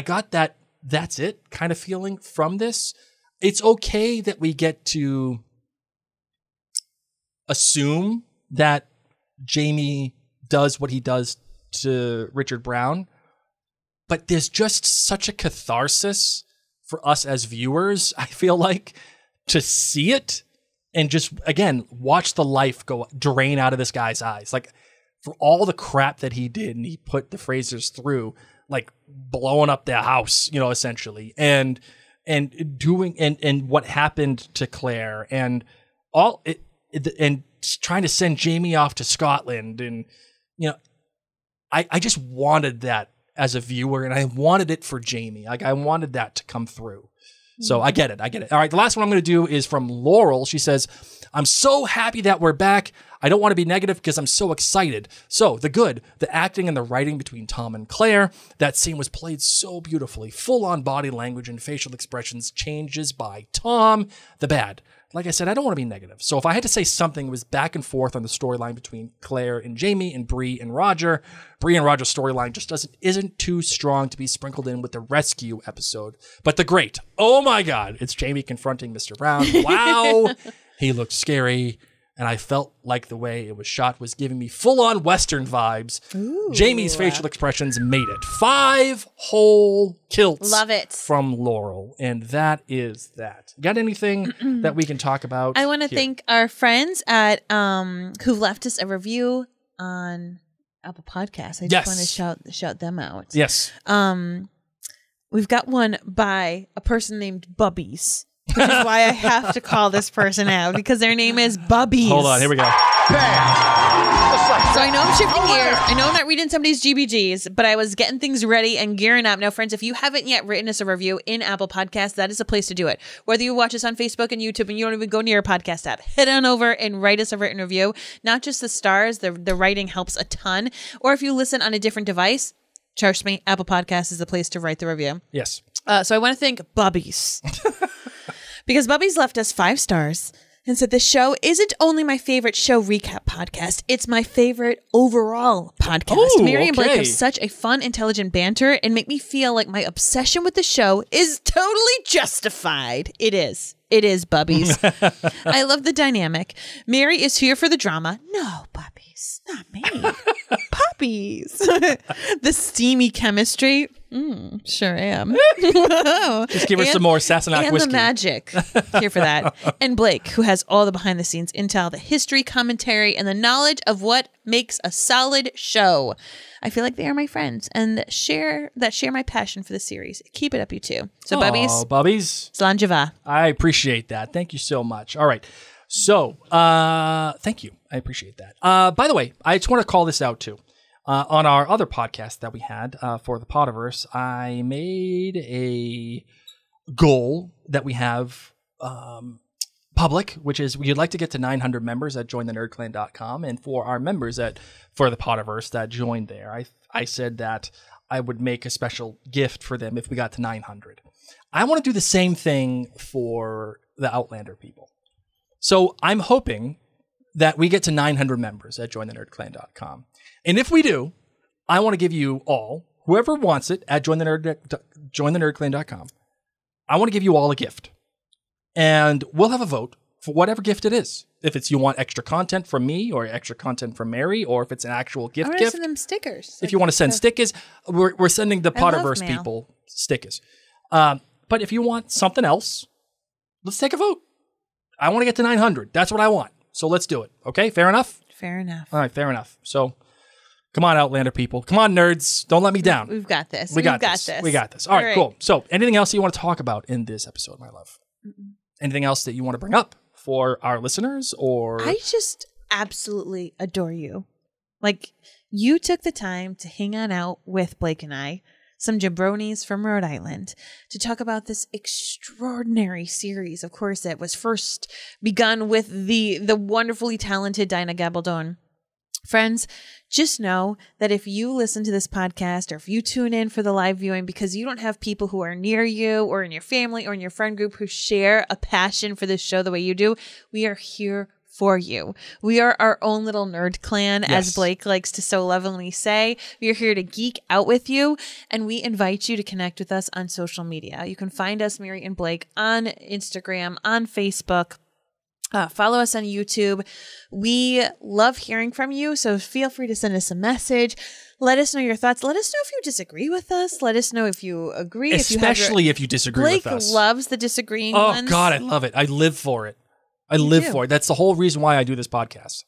got that that's it kind of feeling from this. It's okay that we get to assume that Jamie does what he does to Richard Brown, but there's just such a catharsis for us as viewers, I feel like, to see it and just, again, watch the life go drain out of this guy's eyes. Like, for all the crap that he did and he put the Frasers through, like blowing up their house, you know, essentially, and doing and what happened to Claire and all it and trying to send Jamie off to Scotland, and you know, I just wanted that as a viewer, and I wanted it for Jamie. Like, I wanted that to come through. So I get it. All right, the last one I'm going to do is from Laurel. She says, I'm so happy that we're back. I don't want to be negative because I'm so excited. So the good, the acting and the writing between Tom and Claire, that scene was played so beautifully. Full-on body language and facial expressions changes by Tom. The bad, like I said, I don't want to be negative. So if I had to say something, it was back and forth on the storyline between Claire and Jamie and Bree and Roger. Bree and Roger's storyline just isn't too strong to be sprinkled in with the rescue episode. But the great, oh my God, it's Jamie confronting Mr. Brown. Wow, he looked scary. And I felt like the way it was shot was giving me full-on Western vibes. Ooh. Jamie's facial expressions made it. 5 whole kilts. Love it. From Laurel. And that is that. Got anything that we can talk about? I want to thank our friends at who've left us a review on Apple Podcasts. I just want to shout them out. Yes. We've got one by a person named Bubbies. Which is why I have to call this person out, because their name is Bubbies. Hold on, here we go. So I know I'm shifting gears. I know I'm not reading somebody's GBGs, but I was getting things ready and gearing up. Now, friends, if you haven't yet written us a review in Apple Podcasts, that is a place to do it. Whether you watch us on Facebook and YouTube and you don't even go near a podcast app, head on over and write us a written review. Not just the stars, the writing helps a ton. Or if you listen on a different device, trust me, Apple Podcasts is the place to write the review. Yes. So I want to thank Bubbies. Because Bubbies left us 5 stars and said, the show isn't only my favorite show recap podcast, it's my favorite overall podcast. Ooh, Mary and Blake okay. have such a fun, intelligent banter and make me feel like my obsession with the show is totally justified. It is. It is, Bubbies. I love the dynamic. Mary is here for the drama. No, Bubbies, not me. puppies. The steamy chemistry. Sure am. Just give her some more Sassenach and whiskey. the magic. Here for that. And Blake, who has all the behind the scenes intel, the history, commentary, and the knowledge of what makes a solid show. I feel like they are my friends and share my passion for the series. Keep it up, you two. So, Bubbies. Slanjava. I appreciate that. Thank you so much. All right. So, thank you. I appreciate that. By the way, I just want to call this out too. On our other podcast that we had for the Potterverse, I made a goal that we have public, which is we'd like to get to 900 members at jointhenerdclan.com. And for our members for the Potterverse that joined there, I said that I would make a special gift for them if we got to 900. I want to do the same thing for the Outlander people. So I'm hoping that we get to 900 members at jointhenerdclan.com. And if we do, I want to give you all, whoever wants it, at jointhenerdclan.com, I want to give you all a gift. And we'll have a vote for whatever gift it is. If it's you want extra content from me or extra content from Mary, or if it's an actual gift. I want to send them stickers. If you want to send stickers, we're sending the Potterverse people stickers. But if you want something else, let's take a vote. I want to get to 900. That's what I want. So let's do it. Okay? Fair enough? Fair enough. All right, fair enough. So come on, Outlander people. Come on, nerds. Don't let me down. We've got this. We got this. We got this. All right, cool. So anything else you want to talk about in this episode, my love? Anything else that you want to bring up for our listeners? Or I just absolutely adore you. Like, you took the time to hang on out with Blake and I, some jabronis from Rhode Island, to talk about this extraordinary series. Of course, it was first begun with the wonderfully talented Dinah Gabaldon. Friends, just know that if you listen to this podcast or if you tune in for the live viewing because you don't have people who are near you or in your family or in your friend group who share a passion for this show the way you do, we are here for you. We are our own little nerd clan, Yes. as Blake likes to so lovingly say. We are here to geek out with you, and we invite you to connect with us on social media. You can find us, Mary and Blake, on Instagram, on Facebook. Follow us on YouTube. We love hearing from you, so feel free to send us a message. Let us know your thoughts. Let us know if you disagree with us. Let us know if you agree. especially if you disagree Blake with us. loves the disagreeing Oh, ones. God, I love it. I live for it. I live for it. That's the whole reason why I do this podcast.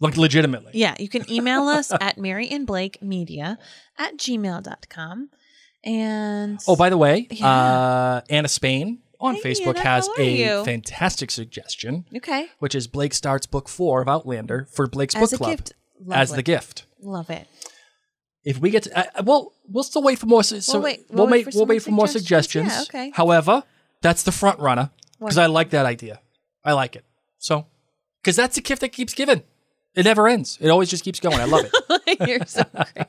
Like, legitimately. Yeah, you can email us at maryandblakemedia@gmail.com. And Oh, by the way, Anna Spain on Hey, Facebook Anna, has how are a you? fantastic suggestion, okay, which is Blake starts book 4 of Outlander for Blake's as book a club gift. as the gift. Love it. If we get to, we'll still wait for more. We'll wait for more suggestions. Yeah, okay. However, that's the front runner because I like that idea. I like it. So, because that's a gift that keeps giving. It never ends. It always just keeps going. I love it. You're so great.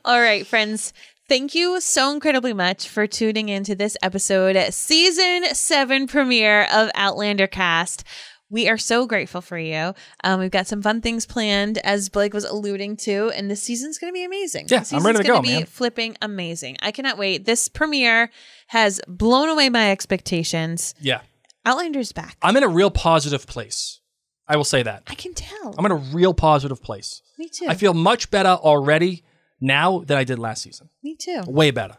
All right, friends. Thank you so incredibly much for tuning into this episode, season 7 premiere of Outlander Cast. We are so grateful for you. We've got some fun things planned, as Blake was alluding to, and this season's going to be amazing. Yeah, I'm ready to go, It's going to be flipping amazing. I cannot wait. This premiere has blown away my expectations. Yeah. Outlander's back. I'm in a real positive place. I will say that. I can tell. I'm in a real positive place. Me too. I feel much better already now than I did last season. Me too. Way better.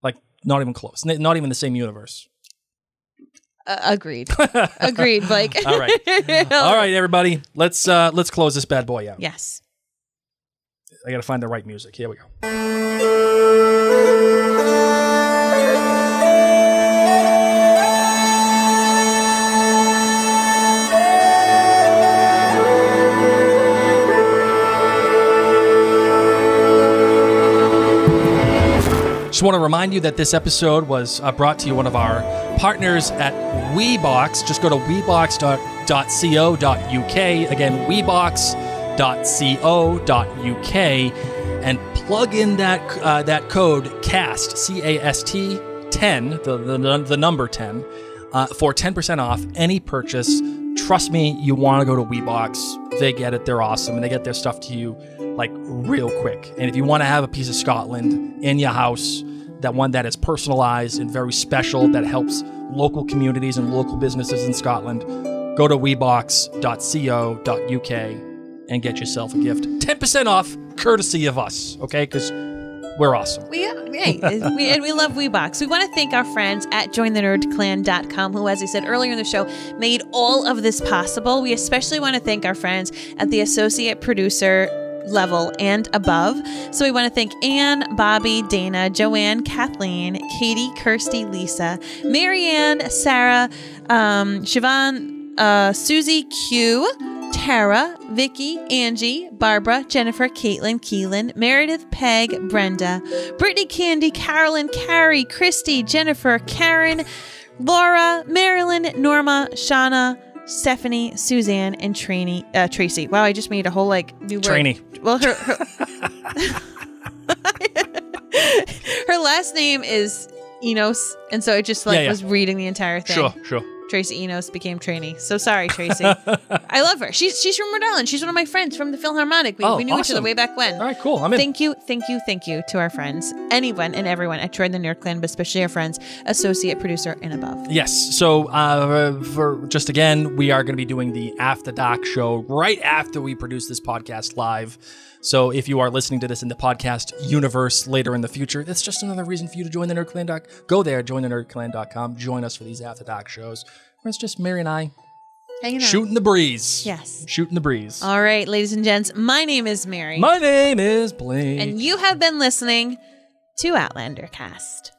Like, not even close. Not even the same universe. Agreed. Agreed, Blake. All right. All right, everybody. Let's close this bad boy out. Yes. I got to find the right music. Here we go. Just want to remind you that this episode was brought to you one of our partners at WeBox. Just go to webox.co.uk. Again, webox.co.uk and plug in that code CAST, C-A-S-T 10, the number 10, for 10% off any purchase. Trust me, you want to go to WeBox. They get it. They're awesome. And they get their stuff to you like real quick. And if you want to have a piece of Scotland in your house, that one that is personalized and very special, that helps local communities and local businesses in Scotland, go to webox.co.uk and get yourself a gift. 10% off courtesy of us, okay? Because we're awesome. We love Weebox. We want to thank our friends at jointhenerdclan.com who, as I said earlier in the show, made all of this possible. We especially want to thank our friends at the associate producer level and above. So we want to thank Anne, Bobby, Dana, Joanne, Kathleen, Katie, Kirsty, Lisa, Marianne, Sarah, Siobhan, Susie, Q, Tara, Vicky, Angie, Barbara, Jennifer, Caitlin, Keelan, Meredith, Peg, Brenda, Brittany, Candy, Carolyn, Carrie, Christy, Jennifer, Karen, Laura, Marilyn, Norma, Shauna, Stephanie, Suzanne, and Tracy. Wow, I just made a whole new word. Trainee. Well, her her last name is Enos, and so I just was reading the entire thing. Sure. Tracy Enos became trainee. So sorry, Tracy. I love her. She's from Rhode Island. She's one of my friends from the Philharmonic. We knew each other way back when. All right, cool. I'm in. Thank you to our friends, anyone and everyone at Join the Nerd Clan, but especially our friends, associate producer and above. Yes. So we are going to be doing the After Dark show right after we produce this podcast live. So if you are listening to this in the podcast universe later in the future, that's just another reason for you to join the Nerd Clan. Go there, jointhenerdclan.com. Join us for these After Dark shows, where it's just Mary and I hanging out. Shooting the breeze. Yes. Shooting the breeze. All right, ladies and gents, my name is Mary. My name is Blake. And you have been listening to Outlander Cast.